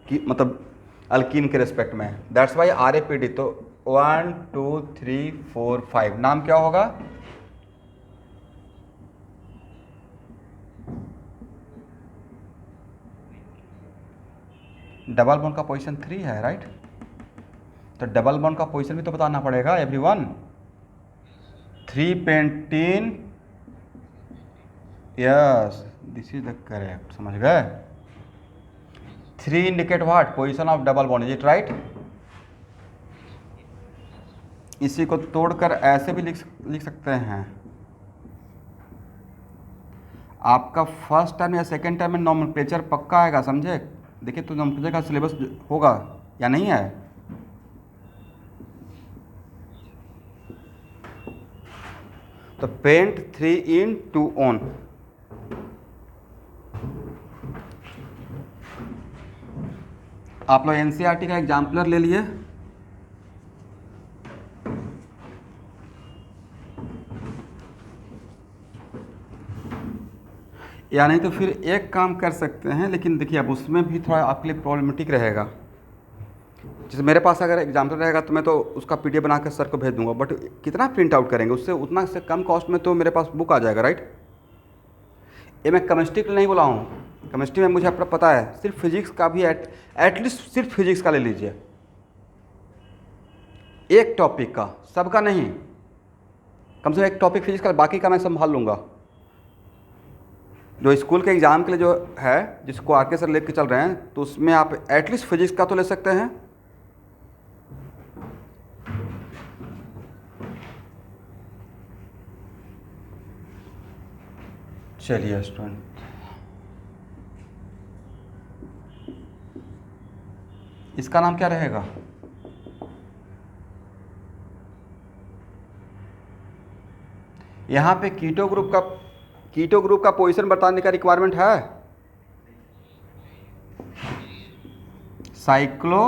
की, मतलब अल्कीन के रिस्पेक्ट में। That's why RAPD। तो 1 2 3 4 5 नाम क्या होगा? डबल बॉन्ड का पोजीशन 3 है, राइट? तो डबल बॉन्ड का पोजीशन भी तो बताना पड़ेगा everyone. 3 pentene, yes this is the correct, समझ गए? 3 indicate what? Position of double bond, is it right? इसी को तोड़कर ऐसे भी लिख सकते हैं। आपका फर्स्ट टर्म या सेकेंड टर्म में नॉमेनक्लेचर पक्का आएगा, समझे? देखिए तो नॉमेनक्लेचर का सिलेबस होगा या नहीं है? तो पेंट 3 इन 2 ऑन, आप लोग NCERT का एग्जाम्पलर ले लिए, या नहीं तो फिर एक काम कर सकते हैं, लेकिन देखिए अब उसमें भी थोड़ा आपके लिए प्रॉब्लमेटिक रहेगा। जैसे मेरे पास अगर एग्जाम्पल रहेगा तो मैं तो उसका PDF बना कर सर को भेज दूंगा, बट कितना प्रिंट आउट करेंगे? उससे उतना से कम कॉस्ट में तो मेरे पास बुक आ जाएगा, राइट? ये मैं केमिस्ट्री के लिए नहीं बोला हूँ, केमिस्ट्री में मुझे अपना पता है, सिर्फ फिजिक्स का भी एटलीस्ट सिर्फ फिजिक्स का ले लीजिए, एक टॉपिक का, सबका नहीं, कम से कम एक टॉपिक फिजिक्स का, बाकी का मैं संभाल लूँगा। जो स्कूल के एग्ज़ाम के लिए जो है, जिसको आके सर लेके चल रहे हैं, तो उसमें आप एटलीस्ट फिजिक्स का तो ले सकते हैं। चलिए स्टूडेंट, इसका नाम क्या रहेगा? यहाँ पे कीटो ग्रुप का पोजीशन बताने का रिक्वायरमेंट है। Cyclo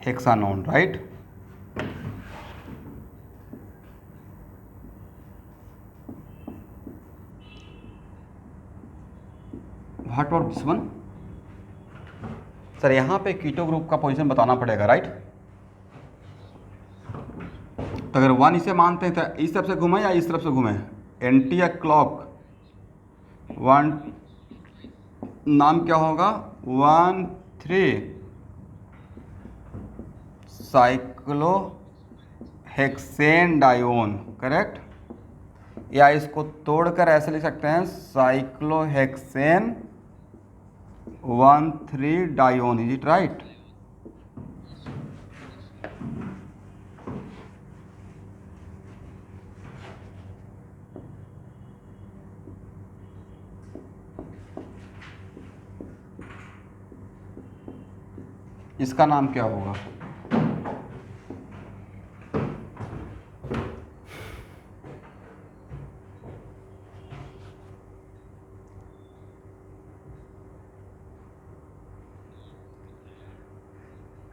हेक्सानोन, right? What about this one? Sir यहाँ पे कीटो ग्रुप का पोजीशन बताना पड़ेगा, राइट? तो अगर 1 इसे मानते हैं तो इस तरफ से घूमें या इस तरफ से घूमें? एंटी या क्लॉक? 1 नाम क्या होगा? 1 3 साइक्लो हेक्सेन डायोन, करेक्ट? या इसको तोड़कर ऐसे लिख सकते हैं, cyclohexane 1 3 dione, is it right? इसका नाम क्या होगा?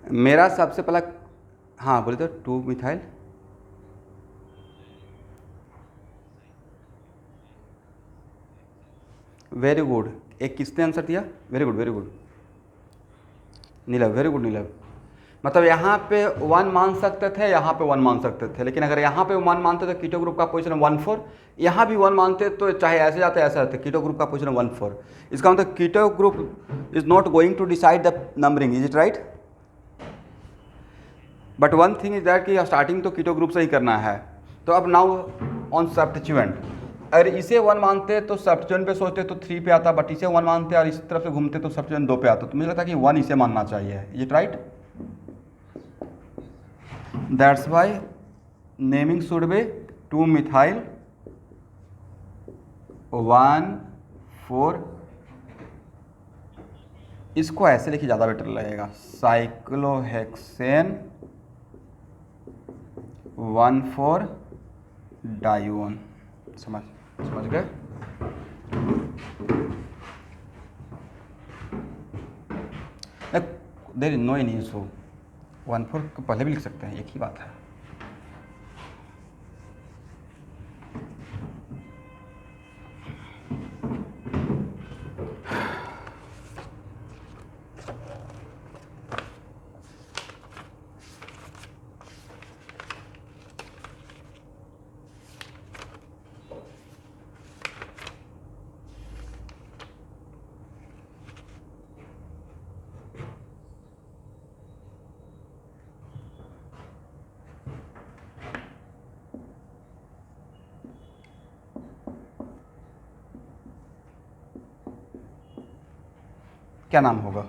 मेरा सबसे पहला, हाँ बोले तो 2 मिथाइल, वेरी गुड। एक किसने आंसर दिया? Very good Nilav, very good Nilav. मतलब यहाँ पे 1 मान सकते थे, यहाँ पे 1 मान सकते थे, लेकिन अगर यहाँ पे 1 मानते तो कीटो ग्रुप का पोजीशन 1 4, यहाँ भी 1 मानते तो चाहे ऐसे जाते ऐसे आते, कीटो ग्रुप का पोजीशन 1 4। इसका मतलब keto group is not going to decide the numbering, is it right? But one thing is that कि स्टार्टिंग तो कीटो ग्रुप से ही करना है। तो अब नाउ ऑन सब्स्टिट्यूएंट, अगर इसे 1 मानते तो सब्स्टिट्यूएंट पे सोचते तो 3 पे आता, बट इसे 1 मानते और इस तरफ से घूमते तो सब्स्टिट्यूएंट 2 पे आता। तो मुझे लगता है कि 1 इसे मानना चाहिए, is it right? That's why naming should be 2 methyl 1 4। इसको ऐसे लिखिए ज़्यादा बेटर लगेगा, साइक्लोहेक्सेन 1 4 डाइओन। समझ गए? There is no any issue, 1 4 को पहले भी लिख सकते हैं, एक ही बात है। क्या नाम होगा?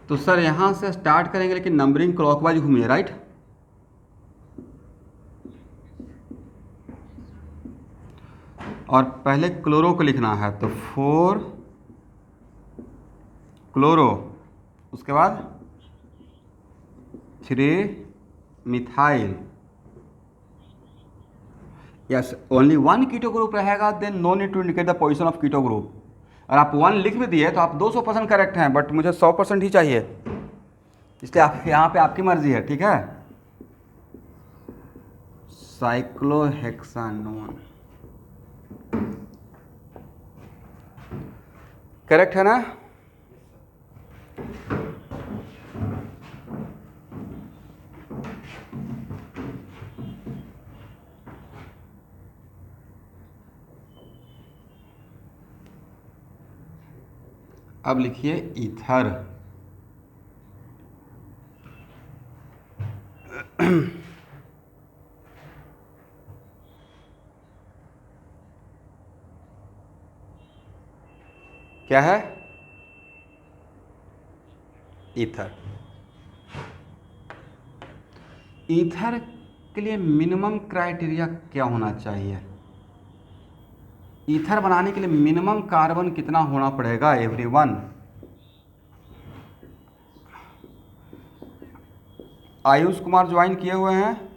तो सर यहाँ से स्टार्ट करेंगे, लेकिन नंबरिंग क्लॉकवाइज घूमिए, राइट? और पहले क्लोरो को लिखना है, तो 4 क्लोरो, उसके बाद 3 methyl. Yes, only 1 keto group रहेगा, then no need to indicate the position of keto group. और आप 1 लिख भी दिए तो आप 200% करेक्ट हैं, बट मुझे 100% ही चाहिए, इसलिए आप यहाँ पे आपकी मर्जी है, ठीक है? साइक्लोहेक्सानोन करेक्ट है ना? अब लिखिए ईथर। क्या है? ईथर। ईथर के लिए मिनिमम क्राइटेरिया क्या होना चाहिए? ईथर बनाने के लिए मिनिमम कार्बन कितना होना पड़ेगा एवरीवन? आयुष कुमार ज्वाइन किए हुए हैं?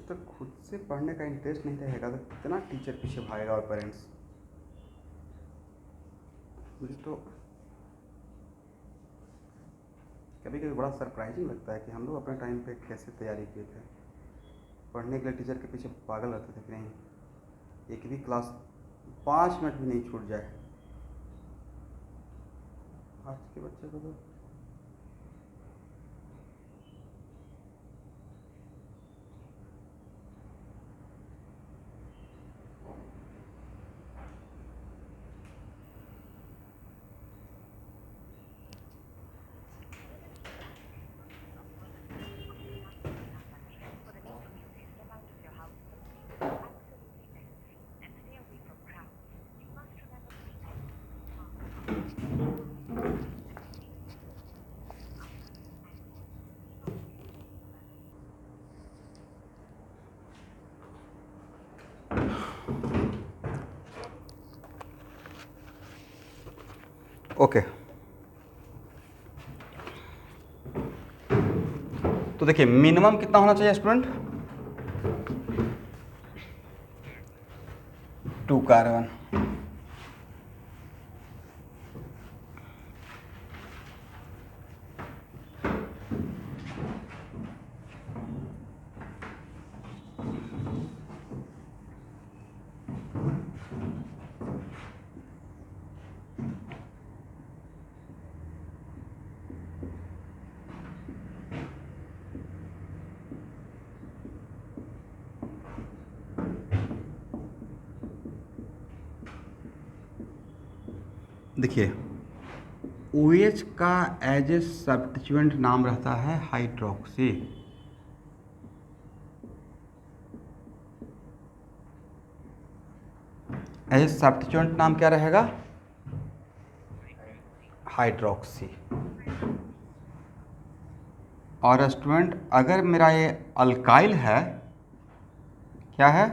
तक खुद से पढ़ने का इंटरेस्ट नहीं रहेगा तो कितना टीचर पीछे भागेगा और पेरेंट्स। मुझे तो कभी कभी बड़ा सरप्राइजिंग लगता है कि हम लोग अपने टाइम पे कैसे तैयारी किए थे। पढ़ने के लिए टीचर के पीछे पागल रहते थे कि नहीं एक भी क्लास 5 मिनट भी नहीं छूट जाए। आज के बच्चे को तो ओके। तो देखिए मिनिमम कितना होना चाहिए स्टूडेंट, 2 कार्बन। देखिए OH का एज ए सब्स्टिट्यूएंट नाम रहता है हाइड्रोक्सी। एज ए सब्स्टिट्यूएंट नाम क्या रहेगा, हाइड्रोक्सी। और स्टूडेंट अगर मेरा ये अल्काइल है, क्या है,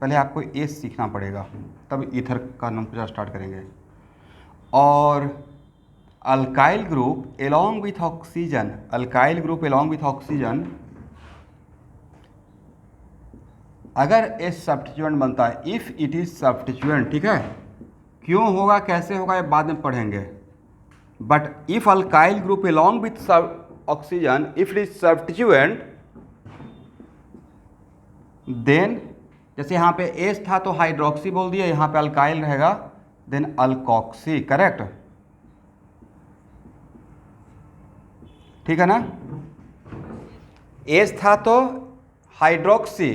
पहले आपको ए सीखना पड़ेगा तब ईथर का नोमेंक्लेचर स्टार्ट करेंगे। और alkyl group along with oxygen, alkyl group along with oxygen अगर ए सब्स्टिट्यूएंट बनता है, इफ इट इज सब्स्टिट्यूएंट, ठीक है, क्यों होगा कैसे होगा ये बाद में पढ़ेंगे। But if alkyl group along with oxygen if it is substituent then, जैसे यहाँ पे एस था तो हाइड्रोक्सी बोल दिया, यहाँ पे अल्काइल रहेगा देन अल्कोक्सी, करेक्ट, ठीक है ना। एस था तो हाइड्रोक्सी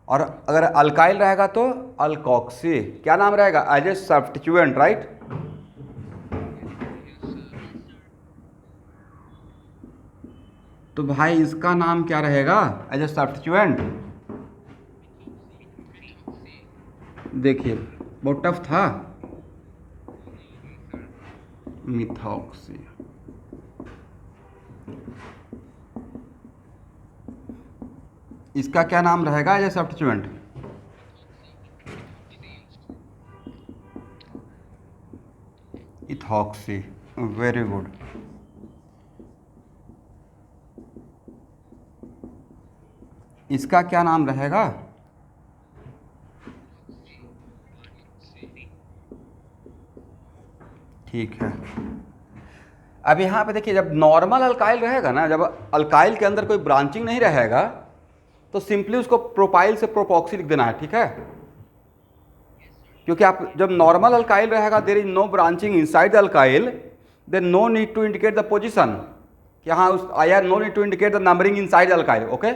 और अगर अल्काइल रहेगा तो अल्कोक्सी, क्या नाम रहेगा, एज ए सब्स्टिट्यूएंट, राइट। तो भाई इसका नाम क्या रहेगा एज ए सब्स्टिट्यूएंट, देखिए बहुत टफ था, मिथॉक्सी। इसका क्या नाम रहेगा as a substituent, ethoxy, very good. इसका क्या नाम रहेगा, ठीक है। अब यहाँ पे देखिए जब नॉर्मल अल्काइल रहेगा ना, जब अल्काइल के अंदर कोई ब्रांचिंग नहीं रहेगा तो सिंपली उसको प्रोपाइल से प्रोपॉक्सी लिख देना है, ठीक है। क्योंकि आप जब नॉर्मल अल्काइल रहेगा there is no branching inside the alkyl, then no need to indicate the position, यहाँ उस I no need to indicate the numbering inside the alkyl, okay.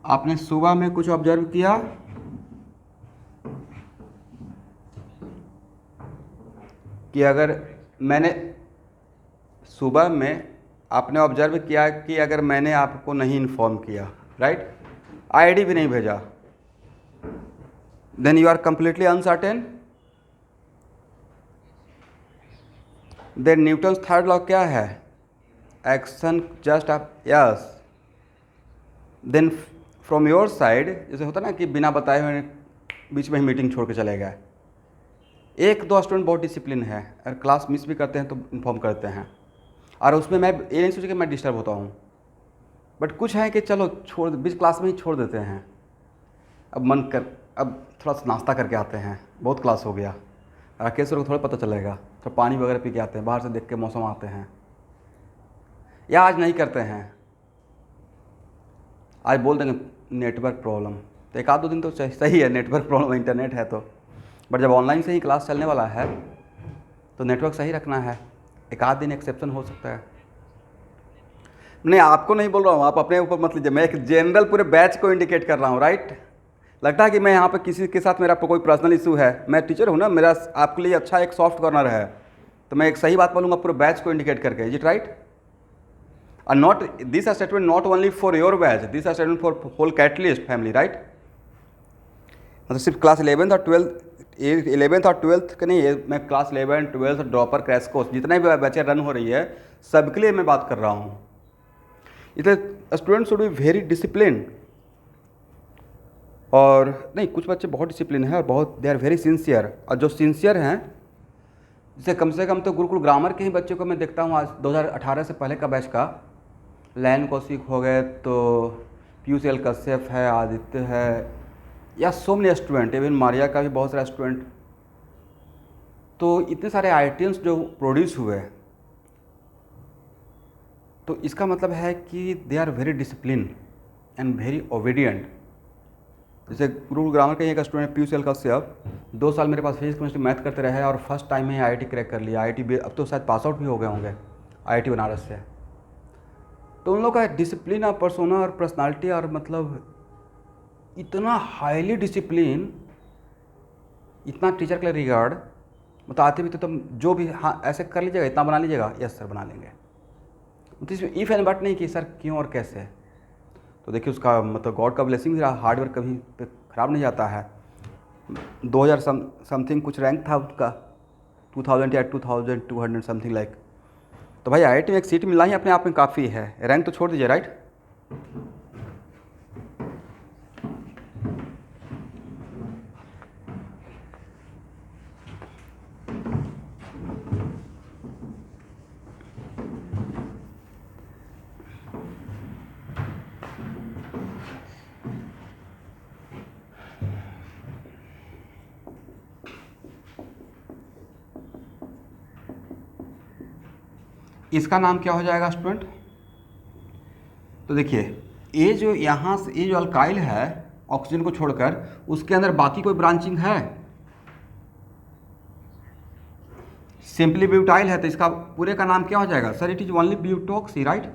आपने सुबह में कुछ ऑब्जर्व किया, कि अगर मैंने सुबह में आपने ऑब्जर्व किया कि अगर मैंने आपको नहीं इन्फॉर्म किया, राइट, आईडी भी नहीं भेजा, then you are completely uncertain. Then Newton's third law क्या है? Action just of yes. Then from your side, जैसे होता ना कि बिना बताए हुए बीच में ही मीटिंग छोड़ के चले गए। एक दो स्टूडेंट बहुत डिसिप्लिन है, अगर क्लास मिस भी करते हैं तो इन्फॉर्म करते हैं, और उसमें मैं ये नहीं सोचा कि मैं डिस्टर्ब होता हूँ। बट कुछ है कि चलो छोड़, बीच क्लास में ही छोड़ देते हैं। अब मन कर, अब थोड़ा सा नाश्ता करके आते हैं, बहुत क्लास हो गया, राकेश सर को थोड़ा पता चलेगा, तो पानी वगैरह पी के आते हैं, बाहर से देख के मौसम आते हैं, या आज नहीं करते हैं, आज बोल देंगे नेटवर्क प्रॉब्लम, तो एक आध दो दिन तो सही है, नेटवर्क प्रॉब्लम इंटरनेट है तो। बट जब ऑनलाइन से ही क्लास चलने वाला है तो नेटवर्क सही रखना है, एक आध दिन एक्सेप्शन हो सकता है। नहीं, आपको नहीं बोल रहा हूँ, आप अपने ऊपर मत लीजिए, मैं एक जनरल पूरे बैच को इंडिकेट कर रहा हूँ, राइट। लगता है कि मैं यहाँ पे किसी के साथ मेरा कोई पर्सनल इशू है, मैं टीचर हूँ ना, मेरा आपके लिए अच्छा एक सॉफ्ट कॉर्नर है, तो मैं एक सही बात बोलूँगा पूरे बैच को इंडिकेट करके, इज इट राइट? और not this statement not only for your batch, this statement for whole catalyst family, right. मतलब सिर्फ क्लास 11th और 12th का नहीं, ये मैं क्लास 11, 12 ड्रॉपर क्रैश कोर्स जितने भी बच्चे रन हो रही है सबके लिए मैं बात कर रहा हूँ। इसलिए student should be very discipline. और नहीं, कुछ बच्चे बहुत डिसिप्लिन है और बहुत दे आर वेरी सिंसियर, और जो सिंसियर हैं, जैसे कम से कम तो गुरुकुल ग्रामर के ही बच्चों को मैं देखता हूँ, आज 2018 से पहले का बैच का, लैन कौशिक हो गए, तो पीयूष एल कश्यप है, आदित्य है, या so many student, even Maria का भी बहुत सारा स्टूडेंट, तो इतने सारे आईटीएंस जो प्रोड्यूस हुए, तो इसका मतलब है कि they are very discipline and very obedient. जैसे गुरुकुल ग्रामर का एक स्टूडेंट पीयूष एल कश्यप 2 साल मेरे पास फिजिक्स केमिस्ट्री मैथ करते रहे और फर्स्ट टाइम में आईआईटी क्रैक कर लिया, आईआईटी अब तो शायद पास आउट भी हो गए होंगे आईआईटी बनारस से। तो उन लोगों का डिसिप्लिन और पर्सोना और पर्सनालिटी, और मतलब इतना हाईली डिसिप्लिन, इतना टीचर के लिए रिगार्ड, मतलब आते भी तो तुम जो भी हाँ ऐसे कर लीजिएगा, इतना बना लीजिएगा, यस सर बना लेंगे, तो इसमें इफ एंड बट नहीं कि सर क्यों और कैसे। तो देखिए उसका मतलब गॉड का ब्लेसिंग भी रहा, हार्डवर्क कभी ख़राब नहीं जाता है। 2000 समथिंग कुछ रैंक था उसका, 2000 या 2200 समथिंग लाइक। तो भाई आईआईटी में एक सीट मिलना ही अपने आप में काफ़ी है, रैंक तो छोड़ दीजिए, राइट। इसका नाम क्या हो जाएगा स्टूडेंट? तो देखिए ये जो यहाँ से ये जो अल्काइल है ऑक्सीजन को छोड़कर, उसके अंदर बाकी कोई ब्रांचिंग है? सिंपली ब्यूटाइल है, तो इसका पूरे का नाम क्या हो जाएगा sir? It is only butoxy, right.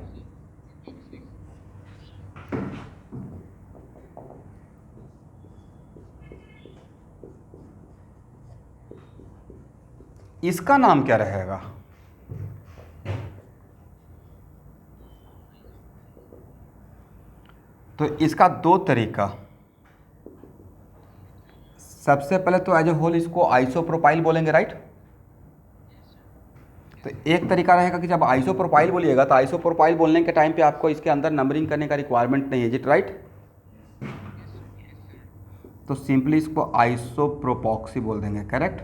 इसका नाम क्या रहेगा? तो इसका दो तरीका, सबसे पहले तो एज ए होल इसको आइसोप्रोपाइल बोलेंगे, राइट। तो एक तरीका रहेगा कि जब आइसोप्रोपाइल बोलिएगा तो आइसोप्रोपाइल बोलने के टाइम पे आपको इसके अंदर नंबरिंग करने का रिक्वायरमेंट नहीं है, इज इट राइट। तो सिंपली इसको आइसोप्रोपॉक्सी बोल देंगे, करेक्ट।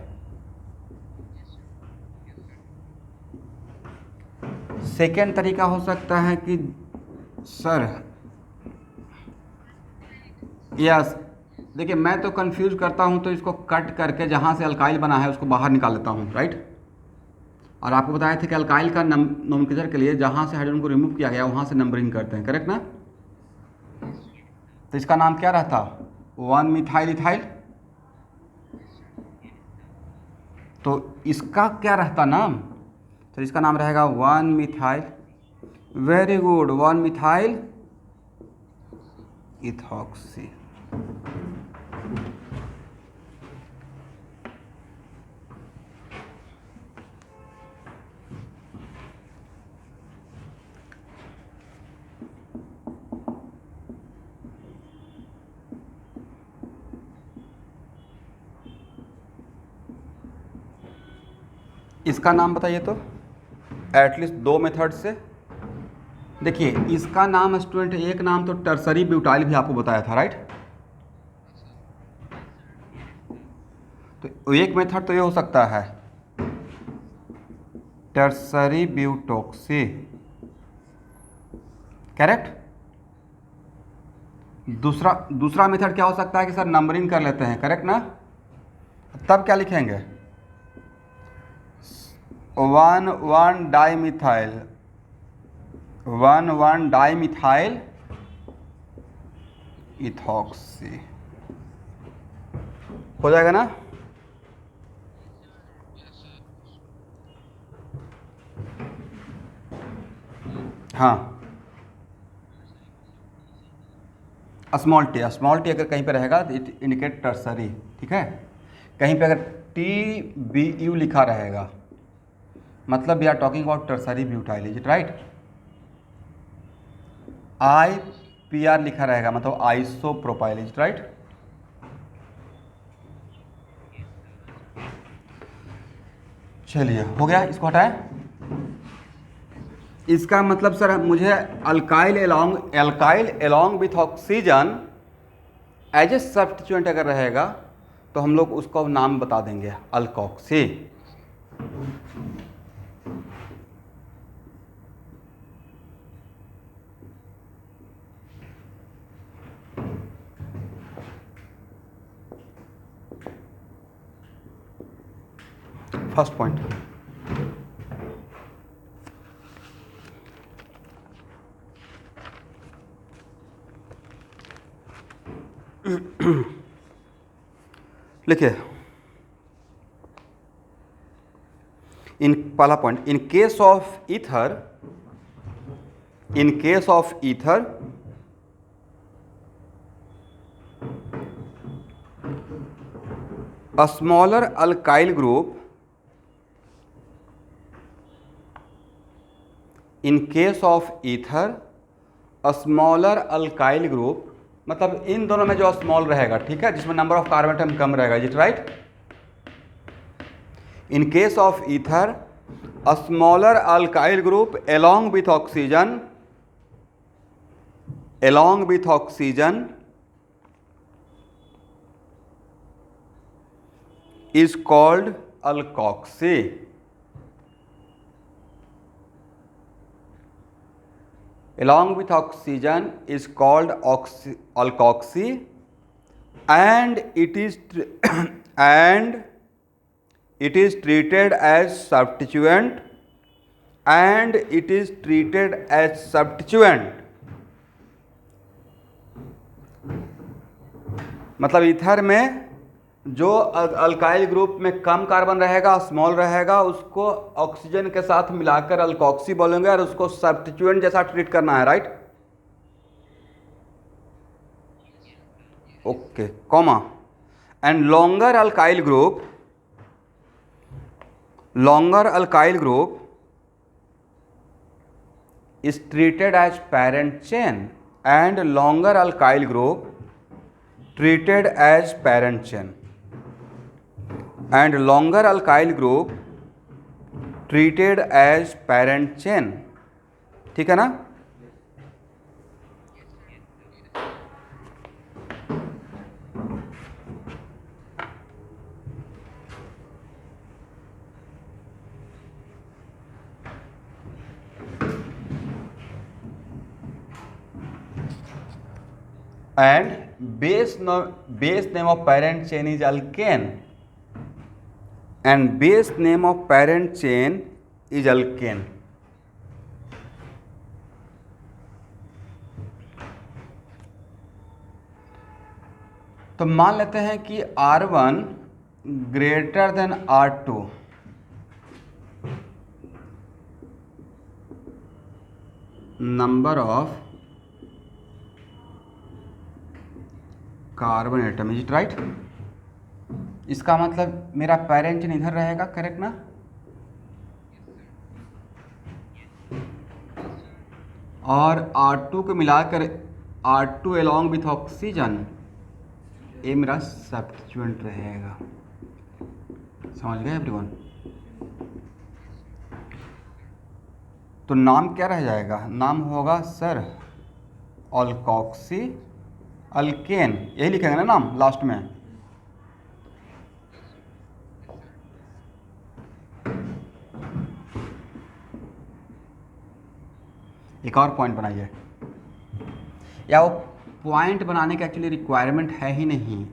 सेकेंड तरीका हो सकता है कि सर यस, देखिए मैं तो कंफ्यूज करता हूँ, तो इसको कट करके जहाँ से अल्काइल बना है उसको बाहर निकाल लेता हूँ, राइट। और आपको बताया था कि अल्काइल का नोमेनक्लेचर के लिए जहाँ से हाइड्रोजन को रिमूव किया गया वहाँ से नंबरिंग करते हैं, करेक्ट ना। तो इसका नाम क्या रहता? 1 मिथाइल इथाइल। तो इसका क्या रहता नाम? तो इसका नाम रहेगा 1 methyl, very good, 1 methyl ethoxy. इसका नाम बताइए तो। एटलीस्ट 2 मेथड से। देखिए इसका नाम स्टूडेंट, एक नाम तो टर्सरी ब्यूटाइल भी आपको बताया था, राइट। तो एक मेथड तो ये हो सकता है टर्सरी ब्यूटॉक्सी, करेक्ट। दूसरा मेथड क्या हो सकता है कि सर नंबरिंग कर लेते हैं, करेक्ट ना। तब क्या लिखेंगे, 1,1 डाइमिथाइल, 1,1 डाइमिथाइल इथॉक्सी हो जाएगा ना। हाँ, स्मॉल टी अगर कहीं पे रहेगा तो इट इंडिकेट टर्सरी, ठीक है। कहीं पे अगर TBU लिखा रहेगा मतलब we are talking about tertiary butyl, is it right. IPR लिखा रहेगा मतलब आइसोप्रोपाइल, इज इट राइट। चलिए हो गया, इसको हटाएं। इसका मतलब सर मुझे alkyl along with oxygen as a substituent अगर रहेगा तो हम लोग उसको नाम बता देंगे अल्कोक्सी। First point. लिखिए पहला point, in case of ether a smaller alkyl group, in case of ether a smaller alkyl group, मतलब इन दोनों में जो स्मॉल रहेगा, ठीक है, जिसमें नंबर ऑफ कार्बन एटम कम रहेगा, is it right. In case of ether a smaller alkyl group along with oxygen is called alkoxy. Along with oxygen is called alkoxy, and it is treated as substituent, मतलब ether में जो alkyl group में कम carbon रहेगा, small रहेगा, उसको oxygen के साथ मिलाकर अल्कोक्सी बोलेंगे और उसको सब्स्टिट्यूएंट जैसा ट्रीट करना है, right. Okay, comma, and longer alkyl group is treated as parent chain, and longer alkyl group treated as parent chain, and longer alkyl group treated as parent chain, ठीक है ना। and base name of parent chain is alkane, and base name of parent chain is alkane. तो मान लेते हैं कि R1 greater than R2, number of carbon atom, is it right. इसका मतलब मेरा पेरेंट चेन इधर रहेगा, करेक्ट ना। और R2 को मिलाकर R2 एलोंग विथ ऑक्सीजन, ये मेरा सब्स्टिट्यूएंट रहेगा, समझ गए एवरीवन। तो नाम क्या रह जाएगा, नाम होगा सर ऑलकॉक्सी अल्केन, यही लिखेंगे ना नाम लास्ट में। एक और पॉइंट बनाइए, या वो पॉइंट बनाने का एक्चुअली रिक्वायरमेंट है ही नहीं,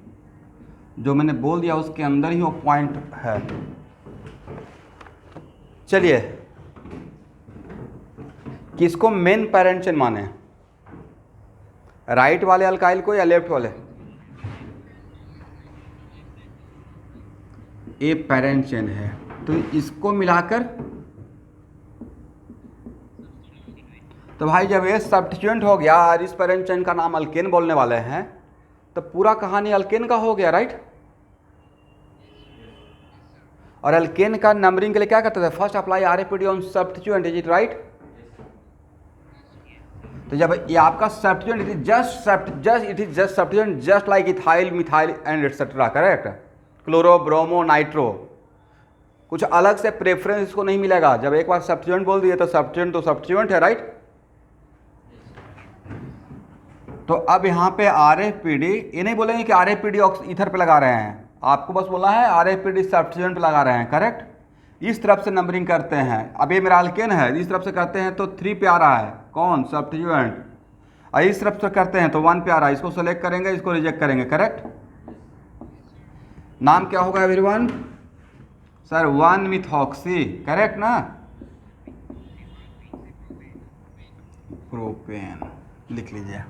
जो मैंने बोल दिया उसके अंदर ही वो पॉइंट है। चलिए, किसको मेन पैरेंट चेन माने, राइट वाले अल्काइल को या लेफ्ट वाले? ए पैरेंट चेन है तो इसको मिलाकर, तो भाई जब ये सब्स्टिट्यूएंट हो गया और इस पैरेंट चेन का नाम अल्केन बोलने वाले हैं तो पूरा कहानी अल्केन का हो गया, राइट। और अल्केन का नंबरिंग के लिए क्या करते थे, first apply RAPD on substituent, is it right. तो जब ये आपका substituent, it is just substituent just like ethyl methyl and etcetera, correct. Chloro bromo nitro, कुछ अलग से प्रेफरेंस इसको नहीं मिलेगा। जब एक बार सब्स्टिट्यूएंट बोल दिए तो सब्स्टिट्यूएंट है, राइट। तो अब यहाँ पे आरएफपीडी, ये नहीं बोलेंगे कि आरएफपीडी ईथर पे लगा रहे हैं, आपको बस बोला है आरएफपीडी सब्स्टिट्यूएंट पे लगा रहे हैं, करेक्ट। इस तरफ से नंबरिंग करते हैं। अब ये मेरा अल्केन है, इस तरफ से करते हैं तो 3 पे आ रहा है, कौन, सब्स्टिट्यूएंट। और इस तरफ से करते हैं तो 1 पे आ रहा है, इसको सेलेक्ट करेंगे, इसको रिजेक्ट करेंगे, करेक्ट। नाम क्या होगा एवरीवन, सर 1 मिथॉक्सी, करेक्ट ना, प्रोपेन लिख लीजिए।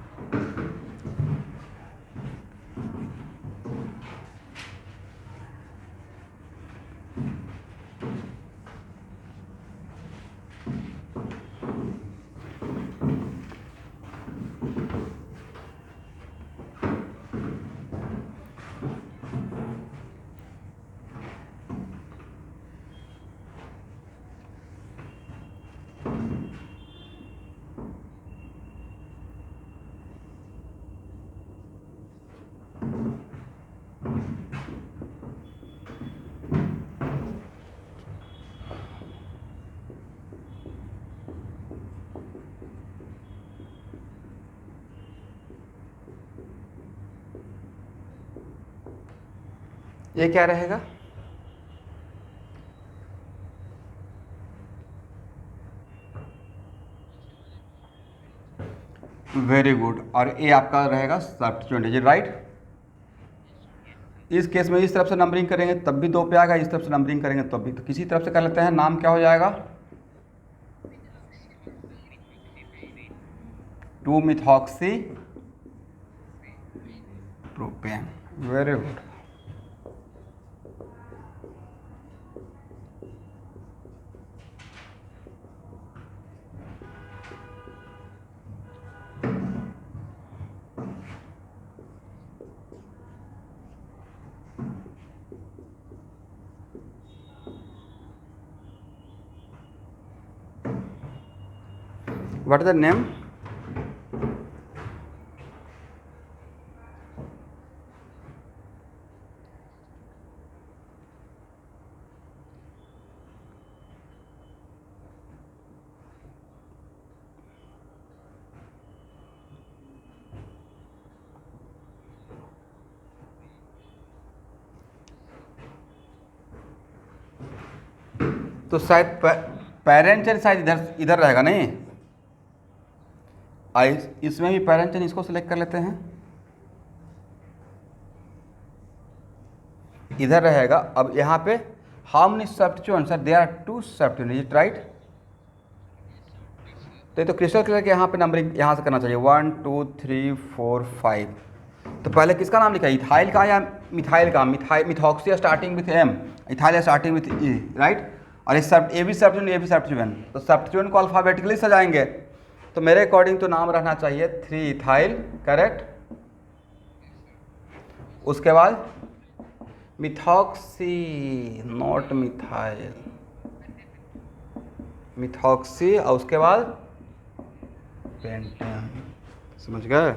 ये क्या रहेगा, वेरी गुड। और ये आपका रहेगा सब्स्टिट्यूएंट, राइट। इस केस में इस तरफ से नंबरिंग करेंगे तब भी 2 पे आएगा, इस तरफ से नंबरिंग करेंगे तब भी। तो किसी तरफ से कर लेते हैं, नाम क्या हो जाएगा, 2 methoxy propane, very good. What is the name? तो शायद पेरेंट चेन शायद इधर रहेगा, नहीं इसमें भी पेरेंट चेन, इसको सिलेक्ट कर लेते हैं, इधर रहेगा। अब यहाँ पे how many substituents sir, there are 2 substituents, right. तो ये तो क्रिस्टल क्लियर के यहाँ पे नंबरिंग यहाँ से करना चाहिए, 1 2 3 4 5। तो पहले किसका नाम लिखा है, इथाइल का या मिथाइल का, methoxy starting with M, ethyl starting with E, right. और ये भी सब्स्टिट्यूएंट, तो सब्स्टिट्यूएंट को अल्फ़ाबेटिकली सजाएंगे। तो मेरे अकॉर्डिंग तो नाम रहना चाहिए 3 इथाइल, करेक्ट। उसके बाद मिथॉक्सी, नॉट मिथाइल, मिथॉक्सी, और उसके बाद पेंटेन, समझ गए।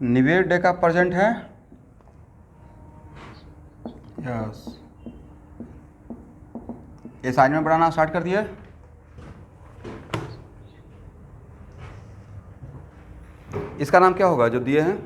निवेश डे का प्रेजेंट है, यस। असाइनमेंट बनाना स्टार्ट कर दिया। इसका नाम क्या होगा जो दिए हैं?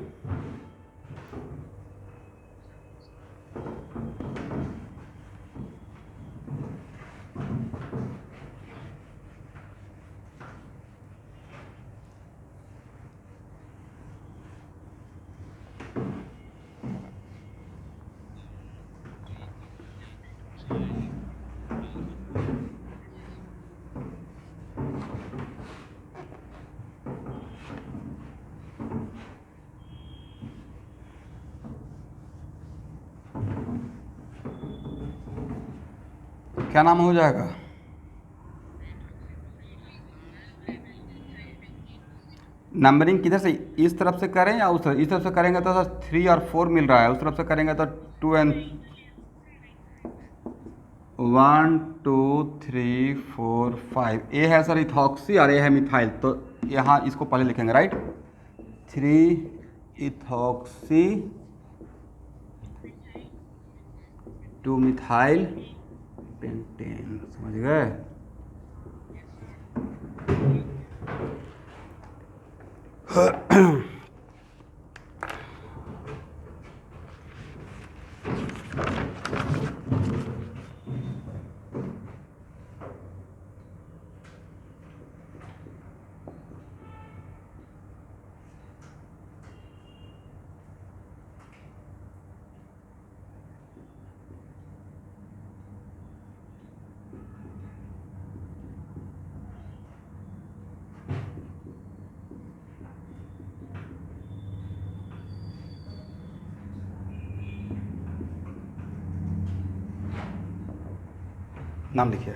क्या नाम हो जाएगा? नंबरिंग किधर से, इस तरफ से करें या उस तरफ? इस तरफ से करेंगे तो सर 3 और 4 मिल रहा है, उस तरफ से करेंगे तो 2 एंड 1 2 3 4 5। ए है सर इथॉक्सी और ए है मिथाइल, तो यहाँ इसको पहले लिखेंगे, राइट। 3 इथॉक्सी 2 मिथाइल पेंटेन, समझ गए? नाम लिखिए।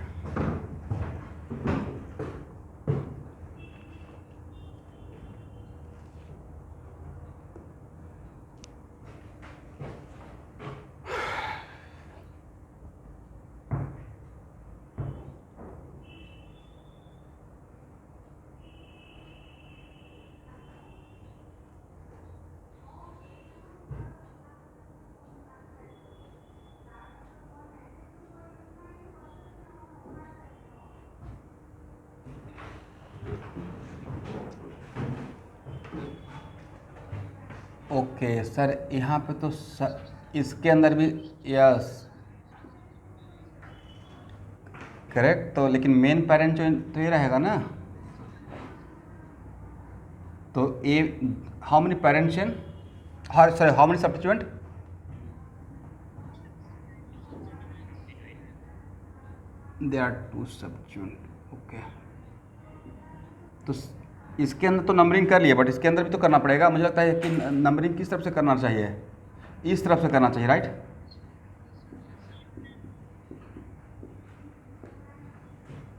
ओके सर, यहाँ पे तो इसके अंदर भी यस करेक्ट, तो लेकिन मेन पेरेंट जो तो ये रहेगा ना, तो ए how many parents in, sorry how many substituent? They are 2 substituent, okay. तो इसके अंदर तो नंबरिंग कर लिया, बट इसके अंदर भी तो करना पड़ेगा। मुझे लगता है कि नंबरिंग किस तरफ से करना चाहिए, इस तरफ से करना चाहिए, राइट।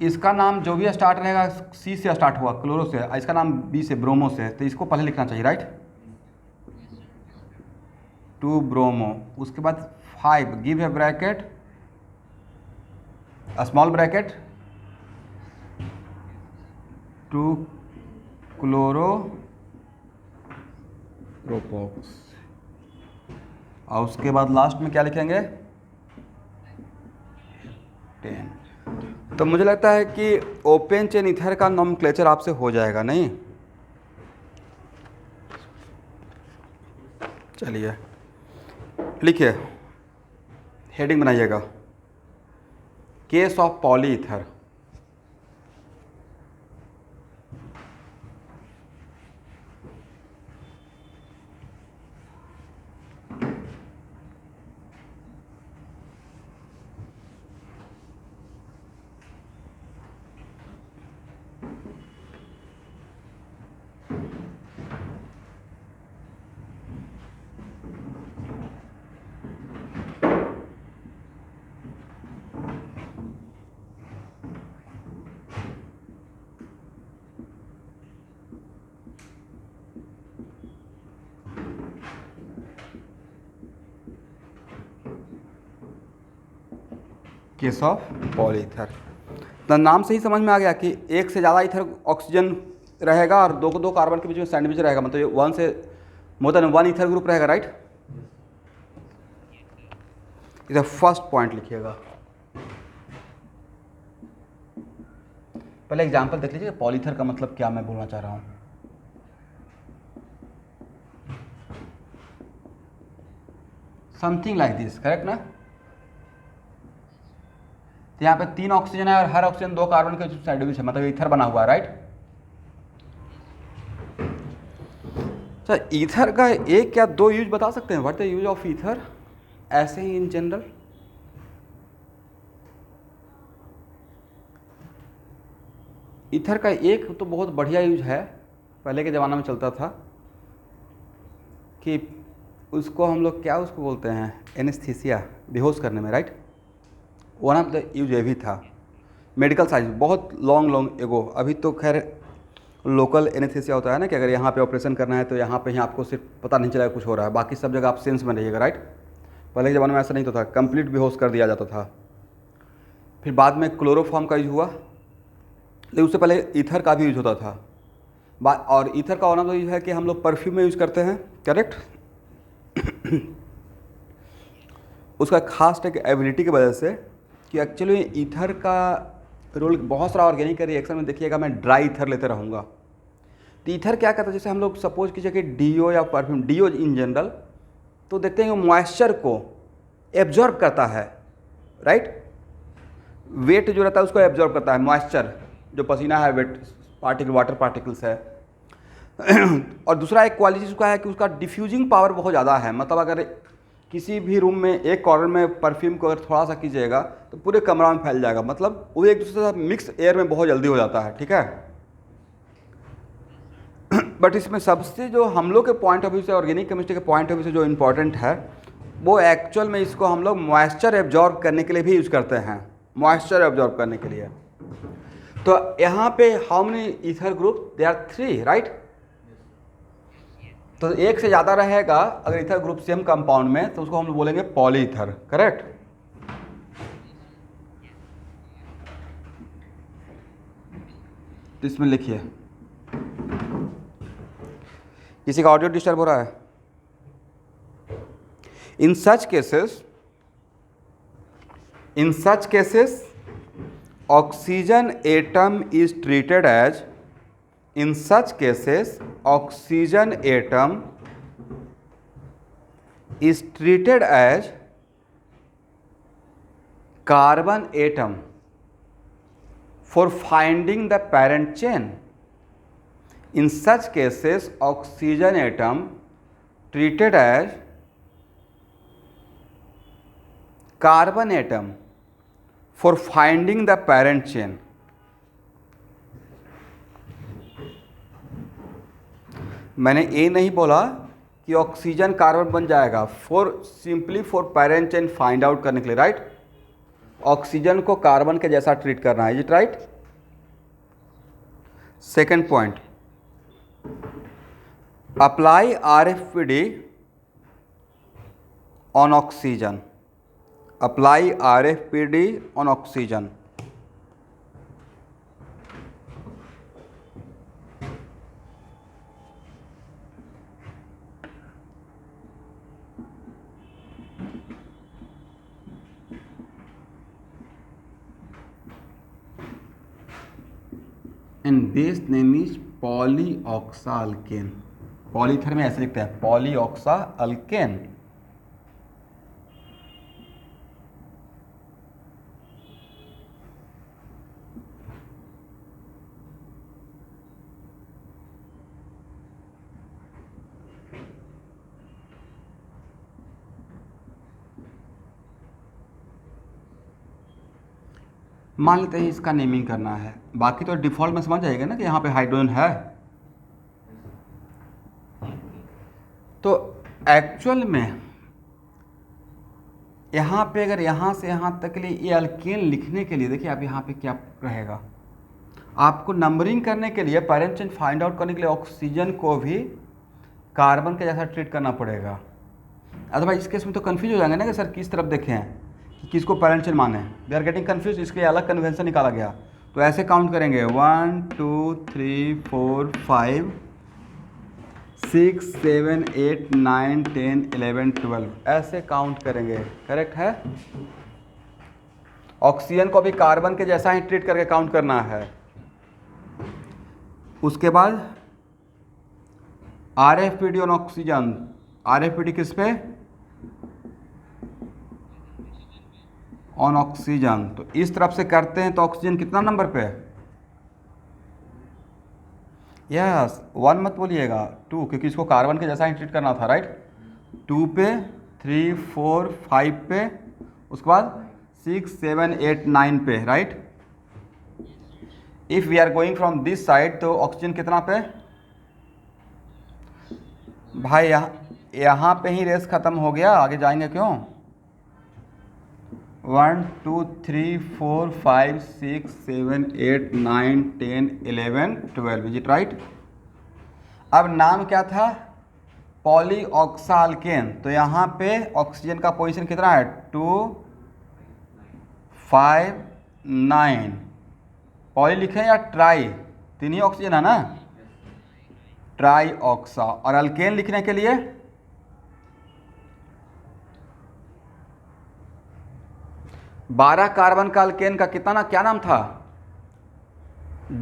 इसका नाम जो भी स्टार्ट रहेगा सी से स्टार्ट हुआ, क्लोरो से, इसका नाम बी से, ब्रोमो से, तो इसको पहले लिखना चाहिए, राइट। 2 ब्रोमो, उसके बाद 5 give a bracket, small bracket 2 chloro propoxy, और उसके बाद लास्ट में क्या लिखेंगे 10। तो मुझे लगता है कि ओपन चेन ईथर का नॉमेनक्लेचर आपसे हो जाएगा, नहीं? चलिए लिखिए, हेडिंग बनाइएगा, केस ऑफ पॉलीईथर। केस ऑफ पॉलीईथर, तो नाम से ही समझ में आ गया कि एक से ज़्यादा ईथर ऑक्सीजन रहेगा और दो कार्बन के बीच में सैंडविच रहेगा, मतलब 1 से more than one ether group रहेगा, राइट। इधर फर्स्ट पॉइंट लिखिएगा। पहले एग्जांपल देख लीजिए पॉलीथर का मतलब क्या मैं बोलना चाह रहा हूं। समथिंग लाइक दिस, करेक्ट ना। तो यहाँ पे 3 ऑक्सीजन है और हर ऑक्सीजन 2 कार्बन के साइड है, मतलब ईथर बना हुआ है, राइट। सर ईथर का एक या दो यूज बता सकते हैं, what the use of ether ऐसे ही इन जनरल। ईथर का एक तो बहुत बढ़िया यूज है, पहले के ज़माना में चलता था कि उसको हम लोग क्या उसको बोलते हैं, एनेस्थीसिया, बेहोश करने में, right. One of the use ये भी था मेडिकल साइंस, बहुत लॉन्ग एगो। अभी तो खैर लोकल एनेस्थीसिया होता है ना कि अगर यहाँ पे ऑपरेशन करना है तो यहाँ पे ही आपको सिर्फ पता नहीं चलेगा कुछ हो रहा है, बाकी सब जगह आप सेंस में रहिएगा, राइट। पहले के ज़माने में ऐसा नहीं होता था, कंप्लीट बेहोश कर दिया जाता था। फिर बाद में क्लोरोफॉर्म का यूज हुआ, लेकिन उससे पहले ईथर का भी यूज होता था। और ईथर का होना तो यूज है कि हम लोग परफ्यूम में यूज करते हैं, करेक्ट। उसका खास एक एबिलिटी की वजह से कि एक्चुअली ईथर का रोल बहुत सारा ऑर्गेनिक रिएक्शन में देखिएगा, मैं ड्राई ईथर लेते रहूँगा। तो ईथर क्या करता है, जैसे हम लोग सपोज कीजिए कि डीओ या परफ्यूम, डीओ इन जनरल तो देखते हैं मॉइस्चर को एब्जॉर्ब करता है, राइट। वेट जो रहता है उसको एब्जॉर्ब करता है, मॉइस्चर जो पसीना है, वेट पार्टिकल, वाटर पार्टिकल्स है। और दूसरा एक क्वालिटी उसका है कि उसका डिफ्यूजिंग पावर बहुत ज़्यादा है, मतलब अगर किसी भी रूम में एक कॉर्नर में परफ्यूम को अगर थोड़ा सा कीजिएगा तो पूरे कमरा में फैल जाएगा, मतलब वो एक दूसरे के साथ मिक्स एयर में बहुत जल्दी हो जाता है, ठीक है। बट इसमें सबसे जो हम लोग के पॉइंट ऑफ व्यू से, ऑर्गेनिक केमिस्ट्री के पॉइंट ऑफ व्यू से जो इम्पोर्टेंट है वो एक्चुअल में इसको हम लोग मॉइस्चर एब्जॉर्ब करने के लिए भी यूज़ करते हैं, मॉइस्चर एब्जॉर्ब करने के लिए। तो यहाँ पे how many ether group, they are 3, right. तो एक से ज़्यादा रहेगा अगर ईथर ग्रुप सेम कंपाउंड में तो उसको हम बोलेंगे पॉलीईथर, करेक्ट। तो इसमें लिखिए, किसी का ऑडियो डिस्टर्ब हो रहा है। In such cases oxygen atom is treated as, in such cases oxygen atom is treated as carbon atom for finding the parent chain. In such cases oxygen atom treated as carbon atom for finding the parent chain. मैंने ये नहीं बोला कि oxygen carbon बन जाएगा, simply for parent chain find out करने के लिए, राइट। ऑक्सीजन को कार्बन के जैसा ट्रीट करना है, is it right. Second point, apply RFPD on oxygen, apply RFPD on oxygen. And base name is polyoxa alkane. Polyether में ऐसे लिखते हैं पॉलीऑक्सा अल्केन। मान लेते हैं इसका नेमिंग करना है, बाकी तो डिफ़ॉल्ट में समझ जाएगा ना कि यहाँ पे हाइड्रोजन है। तो एक्चुअल में यहाँ पे अगर यहाँ से यहाँ तक के लिए ये अल्केन लिखने के लिए देखिए आप यहाँ पे क्या रहेगा, आपको नंबरिंग करने के लिए पैरेंट चेन फाइंड आउट करने के लिए ऑक्सीजन को भी कार्बन के जैसा ट्रीट करना पड़ेगा। अदरवाइज इस केस में तो कन्फ्यूज हो जाएंगे ना कि सर किस तरफ देखें कि किसको पैरेंट चेन माने, वी आर गेटिंग कन्फ्यूज। इसके लिए अलग कन्वेंशन निकाला गया। तो ऐसे काउंट करेंगे 1 2 3 4 5 6 7 8 9 10 11 12 ऐसे काउंट करेंगे, करेक्ट है। ऑक्सीजन को भी कार्बन के जैसा ही ट्रीट करके काउंट करना है। उसके बाद RFPD ऑन ऑक्सीजन, RFPD किस पे, ऑन ऑक्सीजन। तो इस तरफ से करते हैं तो ऑक्सीजन कितना नंबर पे है, यस 1 मत बोलिएगा 2, क्योंकि इसको कार्बन के जैसा ही ट्रीट करना था, राइट। 2 पे, 3 4 5 पे, उसके बाद 6 7 8 9 पे, right. If we are going from this side तो ऑक्सीजन कितना पे, भाई यहाँ पे ही रेस ख़त्म हो गया, आगे जाएंगे क्यों। 1 2 3 4 5 6 7 8 9 10 11 12, इज इट राइट। अब नाम क्या था, पॉलीऑक्साल्केन। तो यहाँ पे ऑक्सीजन का पोजीशन कितना है, 2 5 9। पॉली लिखें या ट्राई, तीन ही ऑक्सीजन है ना, ट्राई ऑक्सा। और अल्केन लिखने के लिए 12 कार्बन का अल्केन का कितना ना, क्या नाम था,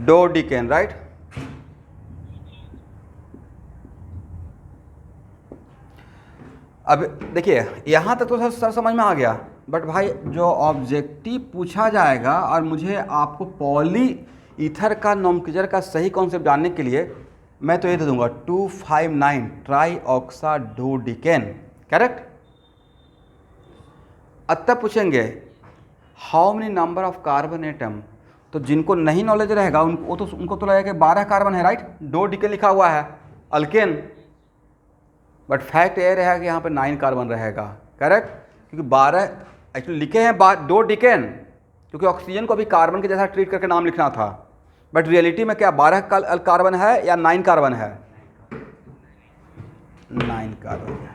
डोडिकेन, राइट। अब देखिए यहाँ तक तो सर समझ में आ गया, बट भाई जो ऑब्जेक्टिव पूछा जाएगा और मुझे आपको पॉली ईथर का नोमेनक्लेचर का सही कॉन्सेप्ट जानने के लिए मैं तो ये दे दूंगा 259 ट्राई ऑक्सा डोडिकेन, करेक्ट। अतः पूछेंगे how many number of carbon atom, तो जिनको नहीं नॉलेज रहेगा उनको तो लगेगा कि 12 कार्बन है, राइट। डोडिकेन लिखा हुआ है अल्केन, बट फैक्ट ये रहेगा कि यहाँ पे 9 कार्बन रहेगा, करेक्ट। क्योंकि 12 एक्चुअली लिखे हैं डोडिकेन, क्योंकि ऑक्सीजन को भी कार्बन के जैसा ट्रीट करके नाम लिखना था, बट रियलिटी में क्या 12 कार्बन है या 9 कार्बन है, 9 कार्बन है।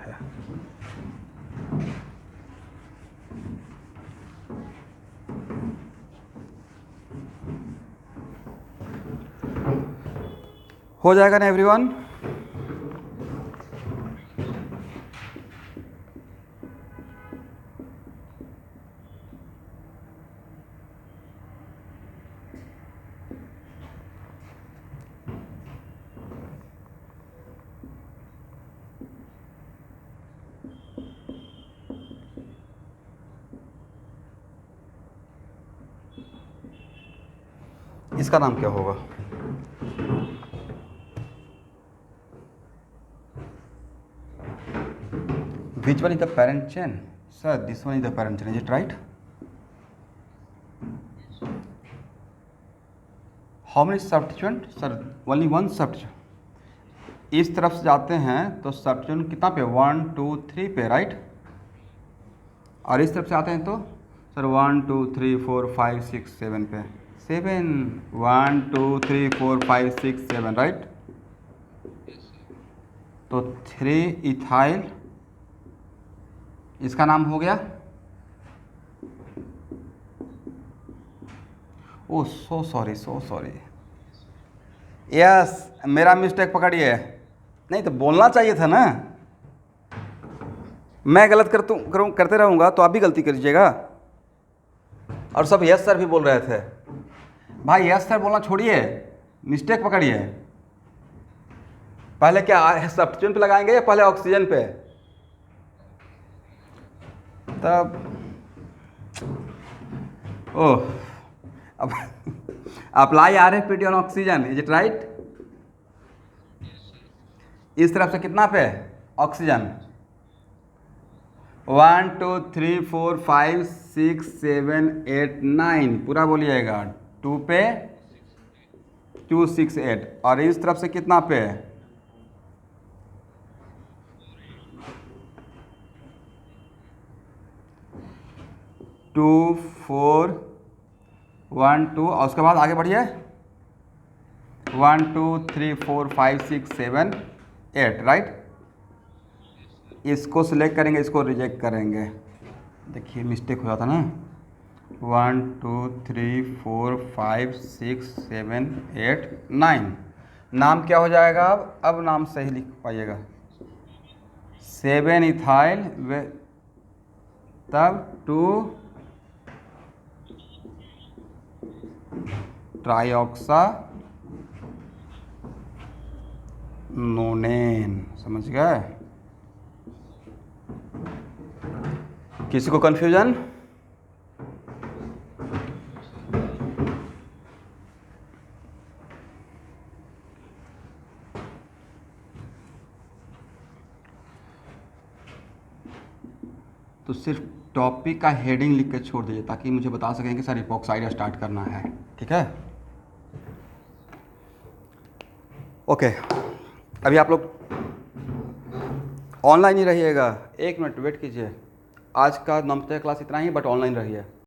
हो जाएगा ना एवरीवन। इसका नाम क्या होगा, which one is the parent chain, sir this one is the parent chain, is it right। how many substituent, sir only one substituent। इस तरफ से जाते हैं तो substituent कितना पे, 1 2 3 पे, राइट। और इस तरफ से आते हैं तो सर 1 2 3 4 5 6 7 पे, 7 1 2 3 4 5 6 7, राइट। तो 3 इथाइल, इसका नाम हो गया, ओ सो सॉरी, यस मेरा मिस्टेक पकड़िए, नहीं तो बोलना चाहिए था ना, मैं गलत करते रहूँगा तो आप भी गलती करिएगा। और सब यस सर भी बोल रहे थे, भाई यस सर बोलना छोड़िए, मिस्टेक पकड़िए। पहले क्या सब्स्टिट्यूएंट पे लगाएंगे या पहले ऑक्सीजन पे, तब ओह अब apply RFPD on oxygen, is it right. इस तरफ से कितना पे ऑक्सीजन, 1 2 3 4 5 6 7 8 9, पूरा बोलिएगा, 2 पे 2 6 8। और इस तरफ से कितना पे, 2 4 1 2, और उसके बाद आगे बढ़िए 1 2 3 4 5 6 7 8, राइट। इसको सिलेक्ट करेंगे, इसको रिजेक्ट करेंगे, देखिए मिस्टेक हो जाता ना, 1 2 3 4 5 6 7 8 9। नाम क्या हो जाएगा? अब नाम सही लिख पाइएगा, 7 इथाइल तब 2 ट्राइऑक्सा नोनेन। समझ गए? किसी को कन्फ्यूजन? तो सिर्फ टॉपिक का हेडिंग लिख के छोड़ दीजिए ताकि मुझे बता सकें कि सर इपॉक्साइड स्टार्ट करना है। ठीक है, ओके। अभी आप लोग ऑनलाइन ही रहिएगा, 1 मिनट वेट कीजिए। आज का नंबर क्लास इतना ही, बट ऑनलाइन रहिए।